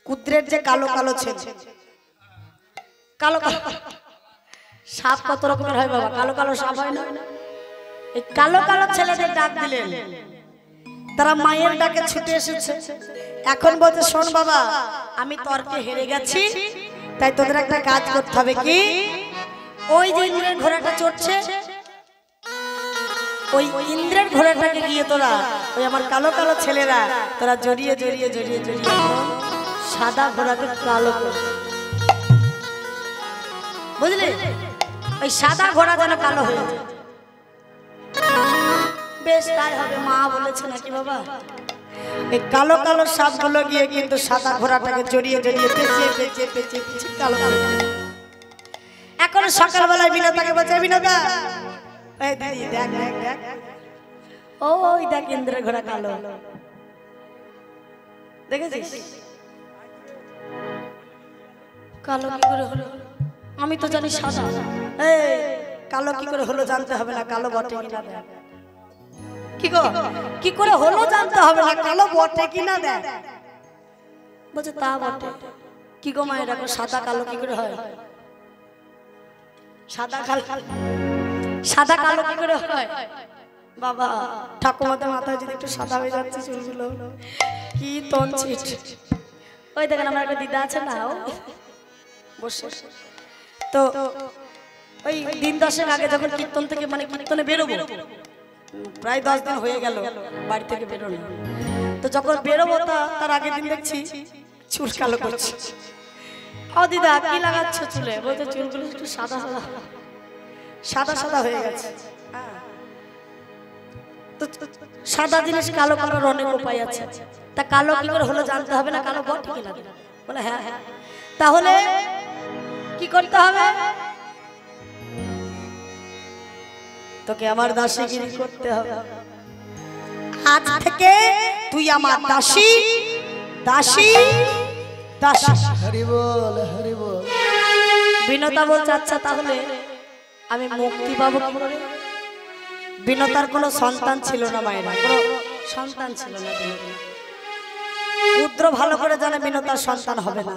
কুদ্রের যে কালো কালো ছেলে, কালো কালো সাপ কত রকমের হয় বাবা, কালো কালো সাপ হয় না? এই কালো কালো ছেলেদের ডাক দিলেন, তারা মায়ের ডাকে ছুটে এসেছে। এখন বলছে, শোন বাবা, আমি তর্কে হেরে গেছি, তাই তোদের একটা কাজ করতে হবে। কি? ওই যে ইন্দ্রের ঘোড়াটা চড়ছে, ওই ইন্দ্রের ঘোড়াটাকে গিয়ে তোরা, ওই আমার কালো কালো ছেলেরা, তোরা জড়িয়ে জড়িয়ে জড়িয়ে জড়িয়ে সাদা ঘোড়াকে কালো করে, বুঝলি? ওই সাদা ঘোড়া যেন কালো হয়ে যায়। বেশ, তাই হবে, মা বলেছে নাকি বাবা? এই কালো কালো সাপগুলো গিয়ে কিন্তু সাদা ঘোড়াটাকে জড়িয়ে জড়িয়ে পেঁচিয়ে পেঁচিয়ে পেঁচিয়ে পেঁচিয়ে কালো কালো। এখন সকালবেলায় বিনতাকে বলছে, বিনতা, এই দিদি দেখ দেখ দেখ, ওই দেখ ইন্দ্রের ঘোড়া কালো, দেখেছিস? কালো কি করে হলো? আমি তো জানি সাদা। এই কালো কি করে হলো জানতে হবে না, কালো বটে কিনা দেখ। কি গো, কি করে হলো জানতে হবে না, কালো বটে কিনা দেখ। বলছে তা বটে। কি গো মায়ের, এখন সাদা কালো কি করে হয়? সাদা কালো, সাদা কালো কি করে হয় বাবা? ঠাকুমাদের মাথায় যদি একটু সাদা হয়ে যাচ্ছে চুলগুলো, কি তঞ্চিট। ওই দেখেন আমার একটা দিদা আছে না, বসে। তো ওই দিন 10 আগে যখন কীর্তন থেকে, মানে কীর্তনে বেরোবো, প্রায় 10 দিন হয়ে গেল বাড়ি থেকে বেরোনো, তো যখন বেরোবো তার আগের দিন দেখছি চুল কালো করছে। ও দিদা কি লাগাচ্ছ চুলে? বলছে চুলগুলো একটু সাদা সাদা সাদা সাদা হয়ে গেছে। তো সাদা জিনিস কালো করার অনেক উপায় আছে, তা কালো কি করে হলো জানতে হবে না, কালো বটে কিনা? বলে হ্যাঁ হ্যাঁ। তাহলে কি করতে হবে? তোকে আমার দাসীগিরি করতে হবে। আজ থেকে তুই আমার দাসী, দাসী, দাসী। হরি বল, হরি বল। বিনতা বলছে, আচ্ছা তাহলে আমি মুক্তি পাবো কি করে? বিনতার কোনো সন্তান ছিল না, মায়েরা কোনো সন্তান ছিল না। পুত্র ভালো করে জানে বিনতার সন্তান হবে না,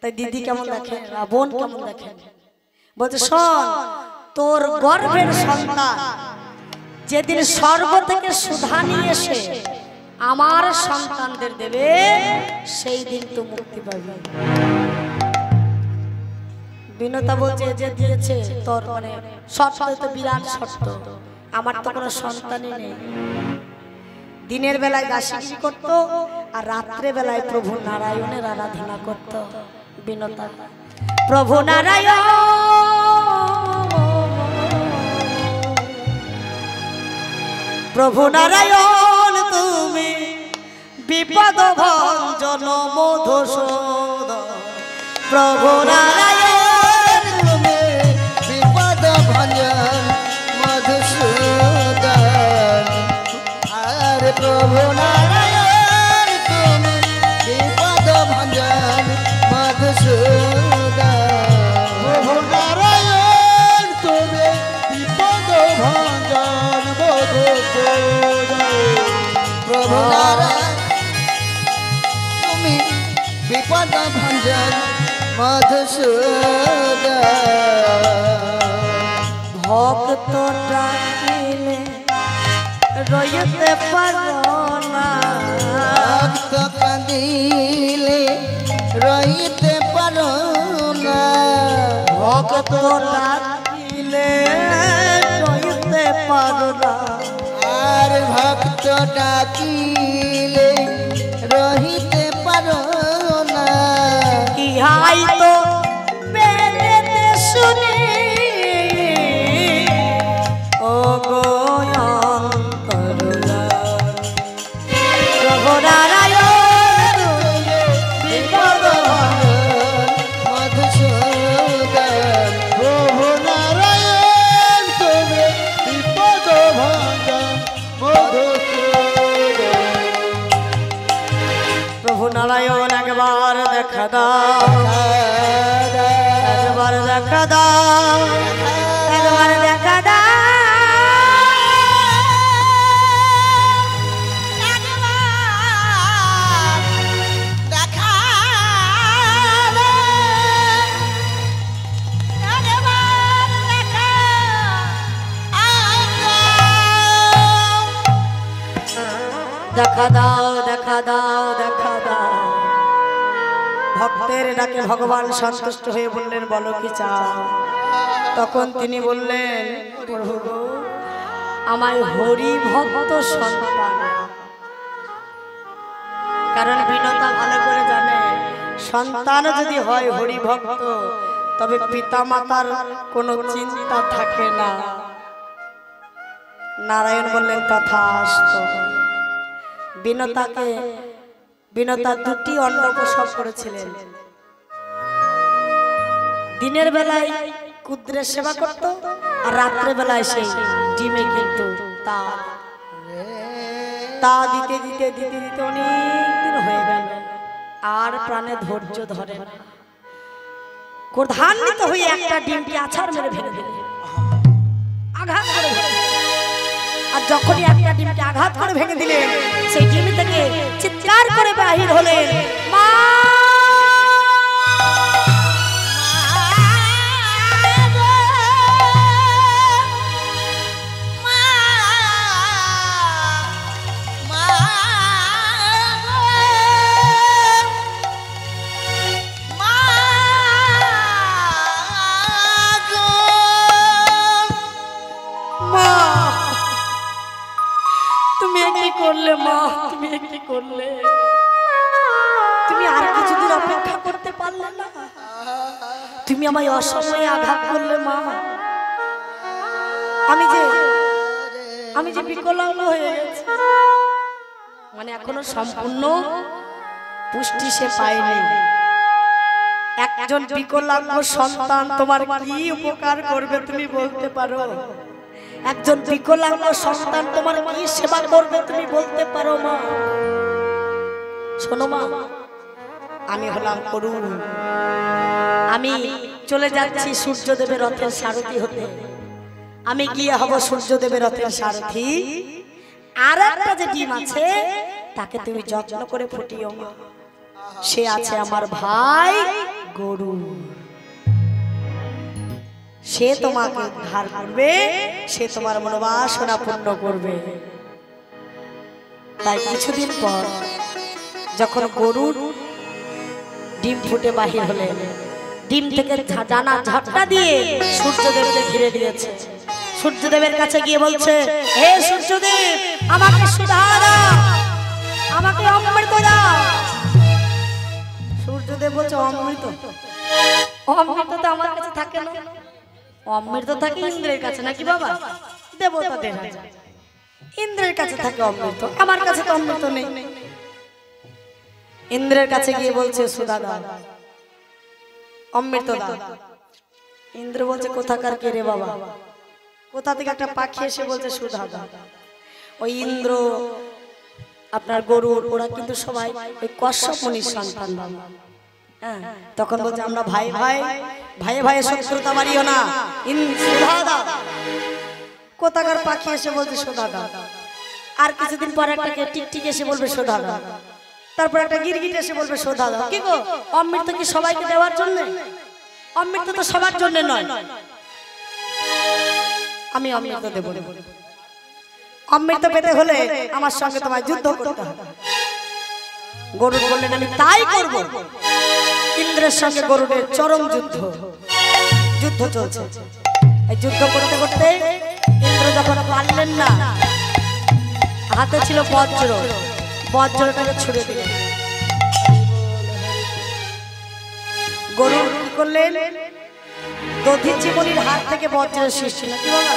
তাই দিদি কেমন দেখে, বোন কেমন দেখে, বলছে শোন, তোর গর্ভের সন্তান যেদিন স্বর্গ থেকে সুধা নিয়ে এসে আমার সন্তানদের দেবে, সেই দিন তো মুক্তি পাবি। বিনতা বলছে, যে দিয়েছে তোর মানে শর্ত তো বিরাট শর্ত, আমার তো কোনো সন্তানই নেই। দিনের বেলায় দাসী করত আর রাত্রে বেলায় প্রভু নারায়ণের আরাধনা করত বিনতা। প্রভু নারায়ণ, প্রভু নারায়ণ তুমি বিপদ ভঞ্জন মধুসূদন, প্রভু নারায়ণ বিপদ ভঞ্জন মধুসূদন ভক্ত ডাকিলে রইতে পারো না, ভক্ত কাঁদিলে রইতে পারো না, ভক্ত ডাকিলে রইতে পারো না, আর ভক্ত ডাকিলে রহিতে পারো না। ইহাই তো বেদেতে শুনি ও গো অন্তরলা প্রভু নারায়ণ বিপদ মধুসূদন প্রভু নারায়ণ তুমি বিপদ ভঞ্জন মধুসূদন। প্রভু নারায়ণ একবার দেখা দাও, একবার দেখা দাও, একবার দেখা দাও, দেখা দাও, দেখা দাও, দেখা দাও। ভক্তের ডাকে ভগবান সন্তুষ্ট হয়ে বললেন বলো কি চাও। তখন তিনি বললেন প্রভু গো, আমায় হরি ভক্ত সন্তান, কারণ বিনতা ভালো করে জানে সন্তান যদি হয় হরি ভক্ত তবে পিতা মাতার কোনো চিন্তা থাকে না। নারায়ণ বললেন তথাস্তু। বিনতা দুটি অন্ন প্রসব করেছিলেন। দিনের বেলায় কুদ্রের সেবা করত, আর রাত্রে বেলায় সেই ডিমে কিন্তু তা দিতে দিতে দিতে দিতে অনেক দিন হয়ে গেল, আর প্রাণে ধৈর্য ধরে না। ক্রোধান্বিত হয়ে একটা ডিমকে আছাড় মেরে ফেলে দিলেন, আঘাত করে ফেলে দিলেন। আর যখনই একটা ডিমকে আঘাত করে ভেঙে দিলেন, সেই ডিম থেকে চিৎকার করে বাহির হলেন মা। করলে মা, তুমি কি করলে? তুমি আর কিছুদিন অপেক্ষা করতে পারলে না? তুমি আমায় অসময়ে আঘাত করলে মা। আমি যে বিকলাঙ্গ হয়ে গেছি, মানে এখনো সম্পূর্ণ পুষ্টি সে পায়নি। একজন বিকলাঙ্গ সন্তান তোমার কি উপকার করবে তুমি বলতে পারো? একজন বিকলাঙ্গ সন্তান তোমার কি সেবা করবে তুমি বলতে পারো মা? শোনো মা, আমি হলাম করুণ। আমি চলে যাচ্ছি সূর্যদেবের রথের সারথি হতে। আমি গিয়ে হব সূর্যদেবের রথের সারথি। আর একটা যে ডিম আছে তাকে তুমি যত্ন করে ফুটিও মা। সে আছে আমার ভাই গরু, সে তোমাকে উদ্ধার করবে, সে তোমার মনোবাসনা পূর্ণ করবে। তাই কিছুদিন পর যখন গরুর ডিম ফুটে বাহির হলেন, ডিম থেকে ডানা ঝাপটা দিয়ে সূর্যদেবকে ঘিরে দিয়েছে। সূর্যদেবের কাছে গিয়ে বলছে, হে সূর্যদেব, আমাকে সুধা দাও, আমাকে অমৃত দাও। সূর্যদেব বলছে অমৃত? অমৃত তো আমার কাছে থাকে না, অমৃত থাকে ইন্দ্রের কাছে নাকি বাবা? দেবতাদের ইন্দ্রের কাছে থাকে অমৃত, আমার কাছে তো অমৃত নেই। ইন্দ্রের কাছে গিয়ে বলছে সুধা দাও, অমৃত দাও। ইন্দ্র বলছে কোথাকার কে রে বাবা? কোথা থেকে একটা পাখি এসে বলছে সুধা দাও। ওই ইন্দ্র, আপনার গরুর, ওরা কিন্তু সবাই ওই কশ্যপ মুনির সন্তান বাবা। হ্যাঁ, তখন বলছে আমরা ভাই ভাই, ভাইয়ে ভাইয়ে শত্রুতা বাড়িও না, সুধা দাও। কোথাকার পাখি এসে বলছে সুধা দাও। আর কিছুদিন পরে একটা টিকটিক এসে বলবে সুধা দাও। তারপর একটা গিরগিট এসে বলবে সোধা দাও। কি গো, অমৃত কি সবাইকে দেওয়ার জন্য? অমৃত তো সবার জন্য নয়। আমি অমৃত দেব। অমৃত পেতে হলে আমার সঙ্গে তোমায় যুদ্ধ করতে হবে। গরুড় বললেন আমি তাই করব। ইন্দ্রের সঙ্গে গরুড়ের চরম যুদ্ধ চলছে। এই যুদ্ধ করতে করতে ইন্দ্র যখন পারলেন না, হাতে ছিল বজ্রটাকে ছুড়ে দিলেন। গরুড় কি করলেন, দধিচি মুনির হাত থেকে বজ্রের সৃষ্টি। কি বলা,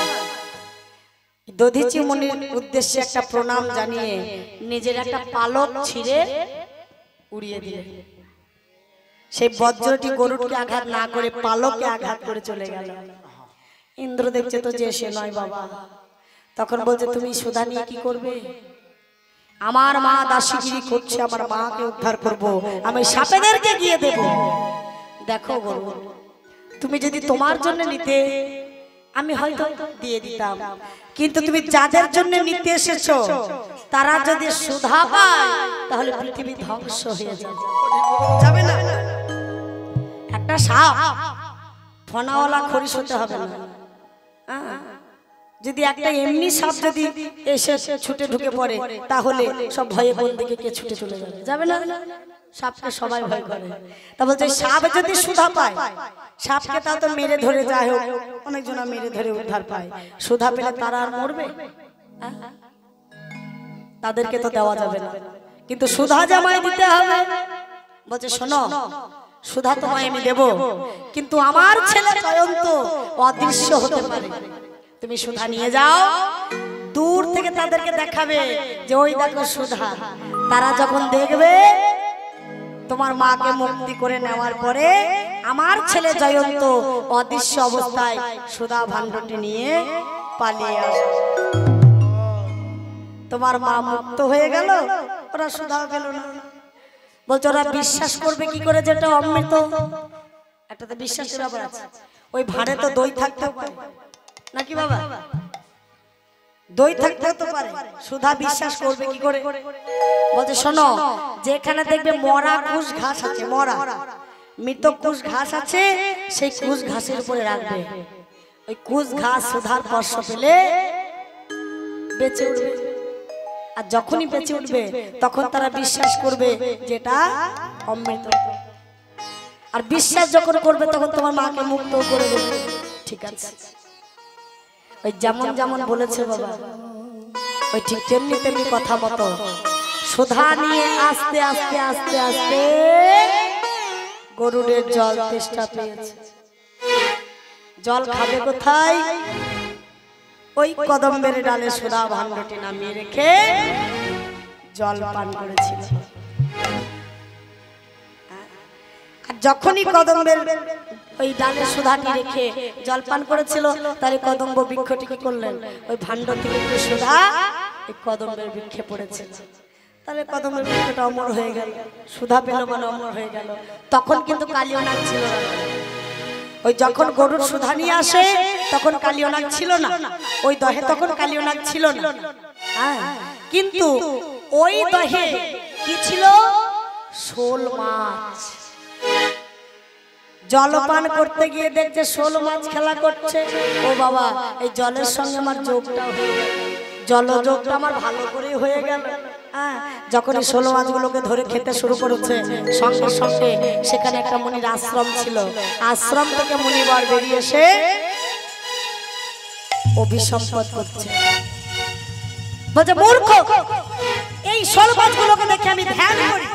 দধিচি মুনির উদ্দেশ্যে একটা প্রণাম জানিয়ে নিজের একটা পালক ছিঁড়ে উড়িয়ে দিলেন। সেই বজ্রটি গরুড়কে আঘাত না করে পালককে আঘাত করে চলে গেল। ইন্দ্র দেখছে তো যে সে নয় বাবা। তখন বলছে তুমি সুধা নিয়ে কি করবে? আমার মা দাসীগিরি করছে, আমার মাকে উদ্ধার করব, আমি সাপেদেরকে গিয়ে দেব। দেখো গরুড়, তুমি যদি তোমার জন্য নিতে আমি হয়তো দিয়ে দিতাম, কিন্তু তুমি যাদের জন্য নিতে এসেছো তারা যদি সুধা পায় তাহলে পৃথিবী ধ্বংস হয়ে যাবে না। একটা সাপ ফনাওয়ালা খরিস হতে হবে না। যদি একটা এমনি সাপ যদি এসে ছুটে ঢুকে পড়ে তাহলে সব ভয়ে কোন দিকে কে ছুটে চলে যাবে না। সাপকে সবাই ভয় করে। তা বলছে সাপ যদি সুধা পায়, সাপকে তা তো মেরে ধরে যায় হোক, অনেকজনা মেরে ধরে উদ্ধার পায়। সুধা পেলে তারা আর মরবে? তাদেরকে তো দেওয়া যাবে না, কিন্তু সুধা জামাই দিতে হবে। বলছে শোনো, সুধা তোমায় আমি দেব, কিন্তু আমার ছেলে জয়ন্ত অদৃশ্য হতে পারে। তুমি সুধা নিয়ে যাও, দূর থেকে তাদেরকে দেখাবে যে ওই দেখো সুধা। তারা যখন দেখবে তোমার মাকে মুক্তি করে নেওয়ার পরে আমার ছেলে জয়ন্ত অদৃশ্য অবস্থায় সুধা ভাণ্ডটি নিয়ে পালিয়ে আসে। তোমার মা মুক্ত হয়ে গেল, ওরা সুধা পেল না। বলছে ওরা বিশ্বাস করবে কি করে যেটা অমৃত? একটা তো বিশ্বাসের ব্যাপার আছে। ওই ভাঁড়ে তো দই থাকতেও পারে নাকি বাবা? দই থাকতেও তো পারে। সুধা বিশ্বাস করবে কি করে? বলছে শোনো, যেখানে দেখবে মরা কুশ ঘাস আছে, মরা মৃত কুশ ঘাস আছে, সেই কুশ ঘাসের উপরে রাখবে। ওই কুশ ঘাস সুধার স্পর্শ পেলে বেঁচে উঠবে। আর যখনই বেঁচে উঠবে তখন তারা বিশ্বাস করবে যেটা অমৃত। আর বিশ্বাস যখন করবে তখন তোমার মাকে মুক্ত করে দেবে। ঠিক আছে, ওই যেমন যেমন বলেছে বাবা, ওই ঠিক তেমনি তেমনি কথা মতো সুধা নিয়ে আস্তে আস্তে আস্তে আস্তে গরুড়ের জল তেষ্টা পেয়েছে। জল খাবে কোথায়? ওই কদম্বের ডালে সুধা ভাণ্ডটি নামিয়ে রেখে জল পান করেছিল। আর যখনই কদম্বের ওই ডালে সুধাটি রেখে জল পান করেছিল, তাহলে কদম্ব বৃক্ষটি কি করলেন? ওই ভাণ্ড থেকে একটু সুধা এই কদম্বের বৃক্ষে পড়েছিল। তাহলে কদম্বের বৃক্ষটা অমর হয়ে গেল, সুধা পেল মানে অমর হয়ে গেল। তখন কিন্তু কালীয় নাগ ছিল না। ওই যখন গরুর সুধা নিয়ে আসে তখন কালীয় নাগ ছিল না, ওই দহে তখন কালীয় নাগ ছিল না। কিন্তু ওই দহে কি ছিল? শোল মাছ। জলপান করতে গিয়ে দেখছে শোল মাছ খেলা করছে। ও বাবা, এই জলের সঙ্গে আমার যোগটা হয়ে গেল, জলযোগটা আমার ভালো করে হয়ে গেল। যখন এই শোল মাছগুলোকে ধরে খেতে শুরু করেছে, সঙ্গে সঙ্গে সেখানে একটা মুনির আশ্রম ছিল। আশ্রম থেকে মুনিবর বেরিয়ে এসে অভিসম্পদ করছে। বলছে মূর্খ, এই শোল মাছগুলোকে দেখে আমি ধ্যান করি,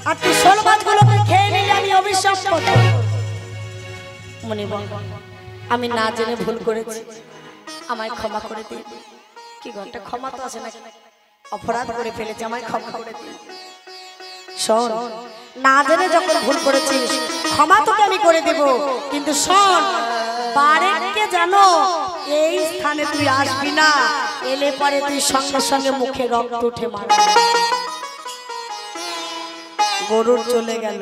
আর তুই শোল মাছগুলোকে খেয়ে নিলে আমি অভিসম্পদ। মুনিবর, আমি না জেনে ভুল করেছি, আমায় ক্ষমা করে দিন। কি ঘন্টা ক্ষমা তো আছে নাকি? অপরাধ করে ফেলেছে, আমায় ক্ষমা করে দিন। শোন, না জেনে যখন ভুল করেছিস ক্ষমা তোকে আমি করে দেব, কিন্তু শোন, বারেককে জানো এই স্থানে তুই আসবি না, এলে পরে তুই সঙ্গে সঙ্গে মুখে রক্ত উঠে মারবি। গরুড় চলে গেল।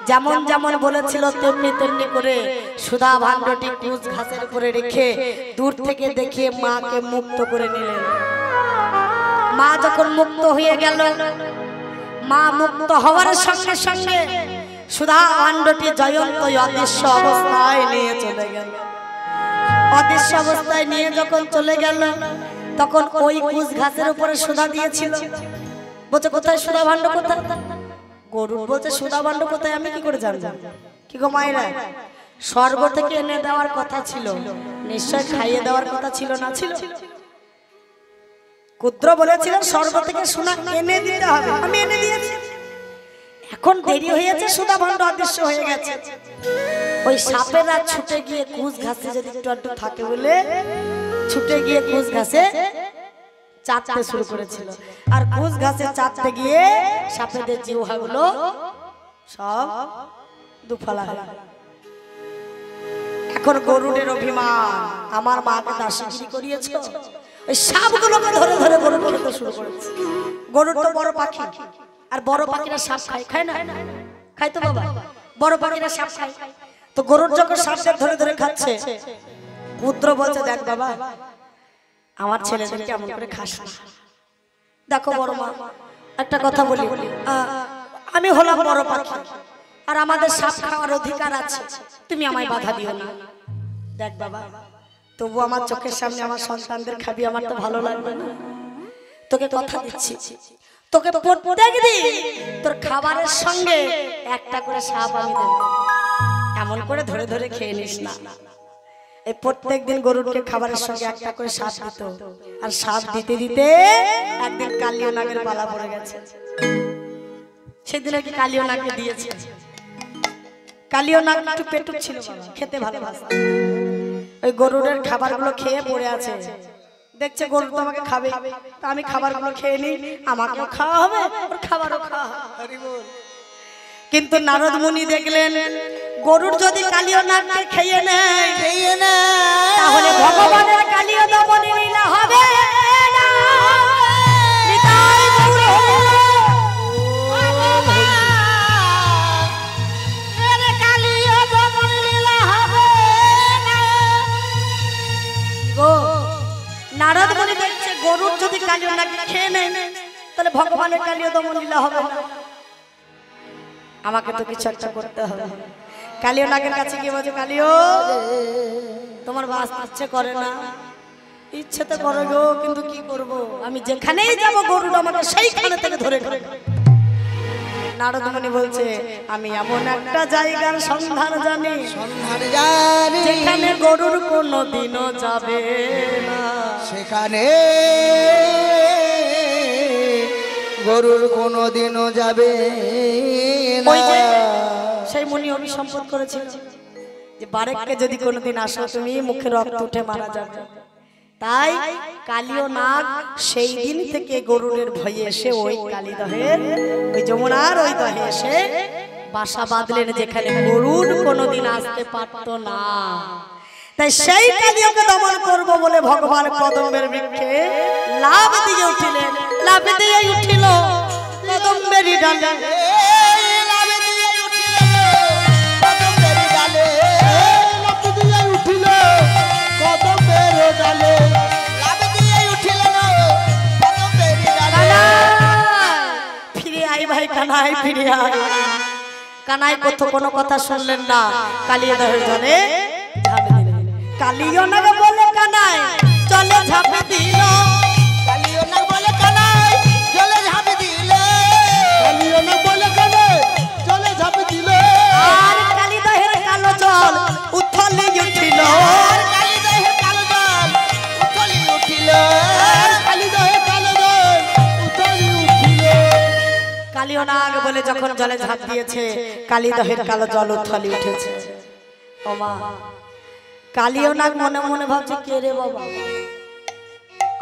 যেমন যেমন বলেছিল তেমনি তেমনি করে সুধা ভাণ্ডটি কুশ ঘাসের উপরে রেখে দূর থেকে দেখে মাকে মুক্ত করে নিলেন। মা যখন মুক্ত হয়ে গেল, মা মুক্ত হওয়ার সঙ্গে সঙ্গে সুধা ভাণ্ডটি জয়ন্ত অদৃশ্য অবস্থায় নিয়ে চলে গেল। অদৃশ্য অবস্থায় নিয়ে যখন চলে গেল তখন ওই কুশ ঘাসের উপরে সুধা দিয়েছিল। বলছে কোথায় সুধা ভাণ্ড কোথায়? গরু বলছে সুধা ভাণ্ড কোথায় আমি কি করে জানবো? কি গো মায়েরা, স্বর্গ থেকে এনে দেওয়ার কথা ছিল, নিশ্চয় খাইয়ে দেওয়ার কথা ছিল না? ছিল। কুদ্র বলেছিল স্বর্গ থেকে সোনা এনে দিতে হবে, আমি এনে দিয়েছি। এখন দেরি হয়েছে, সুধা ভাণ্ড অদৃশ্য হয়ে গেছে। ওই সাপেরা ছুটে গিয়ে কুশ ঘাসে যদি একটু থাকে বলে ছুটে গিয়ে কুশ ঘাসে চাটতে শুরু করেছিল। আর কুশ ঘাসে চাটতে গিয়ে সাপেদের জিহ্বাগুলো সব দুফালা হয়ে গেল। এখন গরুড়ের অভিমান, আমার মাকে দাসীগিরি করিয়েছ। ওই সাপগুলোকে ধরে ধরে গরু খেতে শুরু করেছে। গরুর তো বড় পাখি, আর বড় পাখিরা সাপ খায়, খায় না? খায় তো বাবা, বড় পাখিরা সাপ খায়। তো গরুর যখন সাপদের ধরে ধরে খাচ্ছে, পুত্র বলছে দেখ বাবা, আমার ছেলেদেরকে এমন করে খাস না। দেখো বড় মা, একটা কথা বলি, আমি হলাম বড় পাখি, আর আমাদের সাপ খাওয়ার অধিকার আছে, তুমি আমায় বাধা দিও না। দেখ বাবা, তবু আমার চোখের সামনে আমার সন্তানদের খাবি, আমার তো ভালো লাগবে না। তোকে কথা দিচ্ছি, তোকে প্রত্যেক দিন তোর খাবারের সঙ্গে একটা করে সাপ আমি দেব, এমন করে ধরে ধরে খেয়ে নিস না। এই প্রত্যেক দিন গরুকে খাবারের সঙ্গে একটা করে সাপ দিত, আর সাপ দিতে দিতে একদিন কালিও নাগের পালা পড়ে গেছে। সেদিন কি কালিও নাগকে দিয়েছে। কালিও নাগ একটু পেটুক ছিল বাবা, খেতে ভালোবাসে। ওই গরুরের খাবারগুলো খেয়ে পড়ে আছে, দেখছে গরু তো আমাকে খাবে, তা আমি খাবারগুলো খেয়ে নিই, আমাকেও খাওয়া হবে, ওর খাবারও খাওয়া হবে। কিন্তু নারদ মুনি দেখলেন গরুর যদি কালিও নাগকে খেয়ে নেয় তাহলে ভগবানের কালিও দমনে লীলা হবে না। নিতাই গৌর কালিও দমনে লীলা হবে না। গো নারদ মুনি দেখছে গরুর যদি কালিও নাগকে খেয়ে নেয় তাহলে ভগবানের কালিও দমন লীলা হবে না। আমাকে তো কিছু একটা করতে হবে। কালিও নাগের কাছে গিয়ে বলছে, কালিও তোমার বাঁচতে ইচ্ছে করে না? ইচ্ছে তো করে গো, কিন্তু কি করব, আমি যেখানেই যাব গরুর আমাকে সেইখানে থেকে ধরে ধরে। নারদ মুনি বলছে, আমি এমন একটা জায়গার সন্ধান জানি যেখানে গরুর কোনো দিনও যাবে না, সেখানে গরুর কোনো দিনও যাবে না। সেই মুনি অভিসম্পদ করেছিল যে বারেককে যদি কোনোদিন আসো তুমি মুখে রক্ত উঠে মারা যাবে। তাই কালিও নাগ সেই দিন থেকে গরুরের ভয়ে এসে ওই কালীদহের ওই যমুনার ওই দহে এসে বাসা বাঁধলেন, যেখানে গরুর কোনোদিন আসতে পারত না। তাই সেই কালিওকে দমন করব বলে ভগবান কদম্বের বৃক্ষে লাভ দিয়ে উঠিলেন। লাভ দিয়ে উঠিল কদম্বের ডালে, কানাই ফিরে আয়। কানাই কোনো কথা শুনলেন না, কালিও দহের জলে ঝাঁপ দিলেন। কালিও নাগ বলে কানাই চলে ঝাঁপ দিল, কালিও নাগ বলে কানাই চলে ঝাঁপ দিল, কালিও নাগ বলে কানাই চলে ঝাঁপ দিল। আর কালী দহের কালো জল উথলে উঠিল, আর কালী দহের কালো জল উথলে উঠিল, কালী দহের কালো জল উথলে উঠিল। কালিও নাগ বলে যখন জলে ঝাঁপ দিয়েছে কালী দহের কালো জল উথলে উঠেছে। ও মা, কালিও নাগ মনে মনে ভাবছে, কে রে বাবা,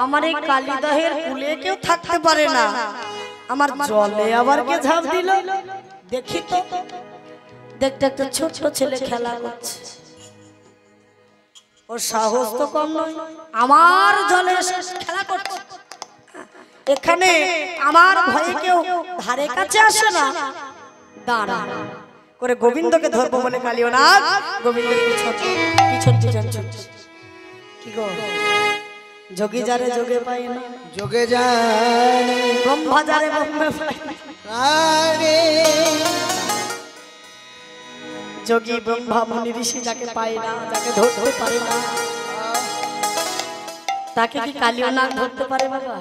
আমার এই কালী দহের কুলে কেউ থাকতে পারে না, আমার জলে আবার কে ঝাঁপ দিল? দেখি তো। দেখতে একটা ছোট ছেলে খেলা করছে, ওর সাহস তো কম নয়, আমার জলে এসে খেলা করছে। এখানে আমার ভয়ে কেউ ধারে কাছে আসে না। দাঁড়া করে গোবিন্দকে ধরবো বলে কালিও নাগ গোবিন্দের পিছন পিছন পিছন ছুটছে। কি গো, যোগী যারে যোগে পাই না, যোগে জানে ব্রহ্মা যারে ব্রহ্মে পাই না, আরে যোগী ব্রহ্মা মুনি ঋষি যাকে পায় না, যাকে ধরতে পারে না, তাকে কি কালিও নাগ ধরতে পারে বাবা?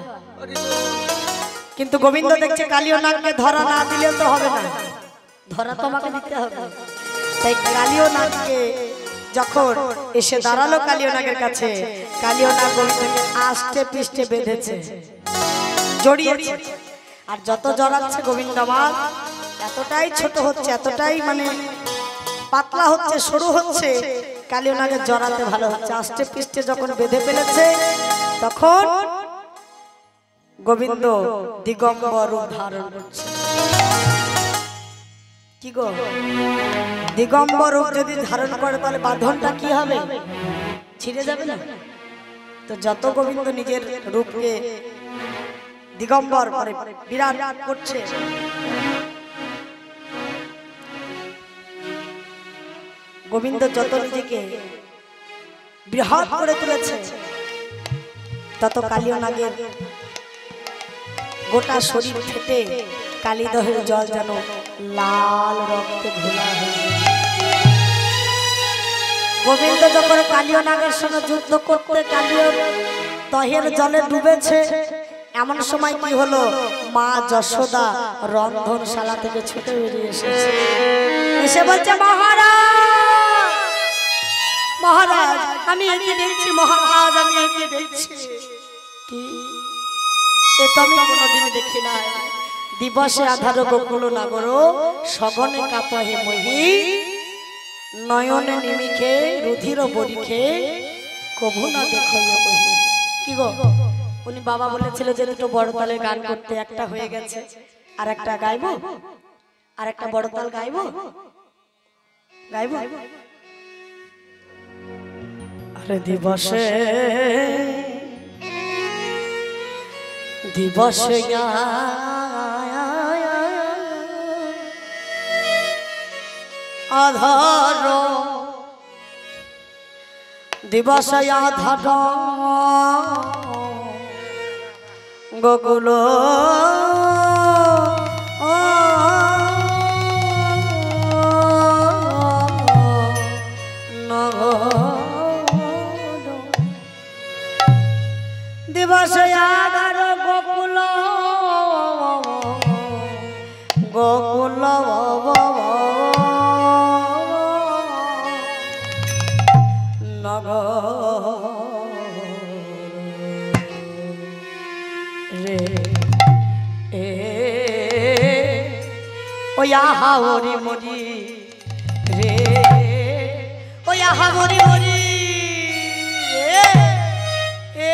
কিন্তু গোবিন্দ দেখছে কালিও নাগকে ধরা না দিলেও তো হবে না, ধরা তোমাকে দিতে হবে। তাই কালিও নাগকে যখন এসে দাঁড়ালো কালিও নাগের কাছে, কালিও নাগ গোবিন্দকে আষ্টে পৃষ্ঠে বেঁধেছে, জড়িয়েছে। আর যত জড়াচ্ছে গোবিন্দ আমার এতটাই ছোট হচ্ছে, এতটাই মানে পাতলা হচ্ছে, সরু হচ্ছে, কালিও নাগের জড়াতে ভালো হচ্ছে। আষ্টে পৃষ্ঠে যখন বেঁধে ফেলেছে তখন গোবিন্দ দিগম্বর রূপ ধারণ করছে। কি গো, দিগম্বর রূপ যদি ধারণ করে তাহলে বাঁধনটা কি হবে? ছিঁড়ে যাবে না? তো যত গোবিন্দ নিজের রূপকে দিগম্বর করে বিরাট করছে, গোবিন্দ যত নিজেকে বৃহৎ করে তুলেছে, তত কালিও নাগের গোটা শরীর ফেটে কালিদহের জল যেন লাল রক্তে ঘোলা হয়ে যায়। গোবিন্দ যখন কালিও নাগের সঙ্গে যুদ্ধ করতে কালিও দহের জলে ডুবেছে, এমন সময় কি হলো, মা যশোদা রন্ধনশালা থেকে ছুটে বেরিয়ে এসেছে। এসে বলছে, মহারাজ, মহারাজ আমি একে দেখছি, মহারাজ আমি একে দেখছি। কি এ তো আমি কোনোদিন দেখি নাই। দিবসে আধার গোকুল নাগর, সগনে কাপহে মহি, নয়নে নিমিখে রুধির বরিখে, কভু না দেখো বহি। কি গো, উনি বাবা বলেছিল যে দুটো বড় তালের গান করতে, একটা হয়ে গেছে, আর একটা গাইবো, আর একটা বড় তাল গাইবো, গাইবো। আরে দিবসে দিবসে আধার, দিবসে আধার গোকুল দিবসে আধার গোকুল গোকুল রে এ ও আহা হরি মরি রে, ও আহা হরি মরি রে, এ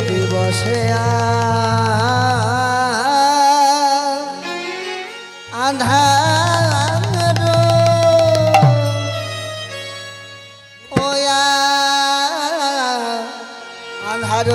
দিবসে আধার ওয়া আধার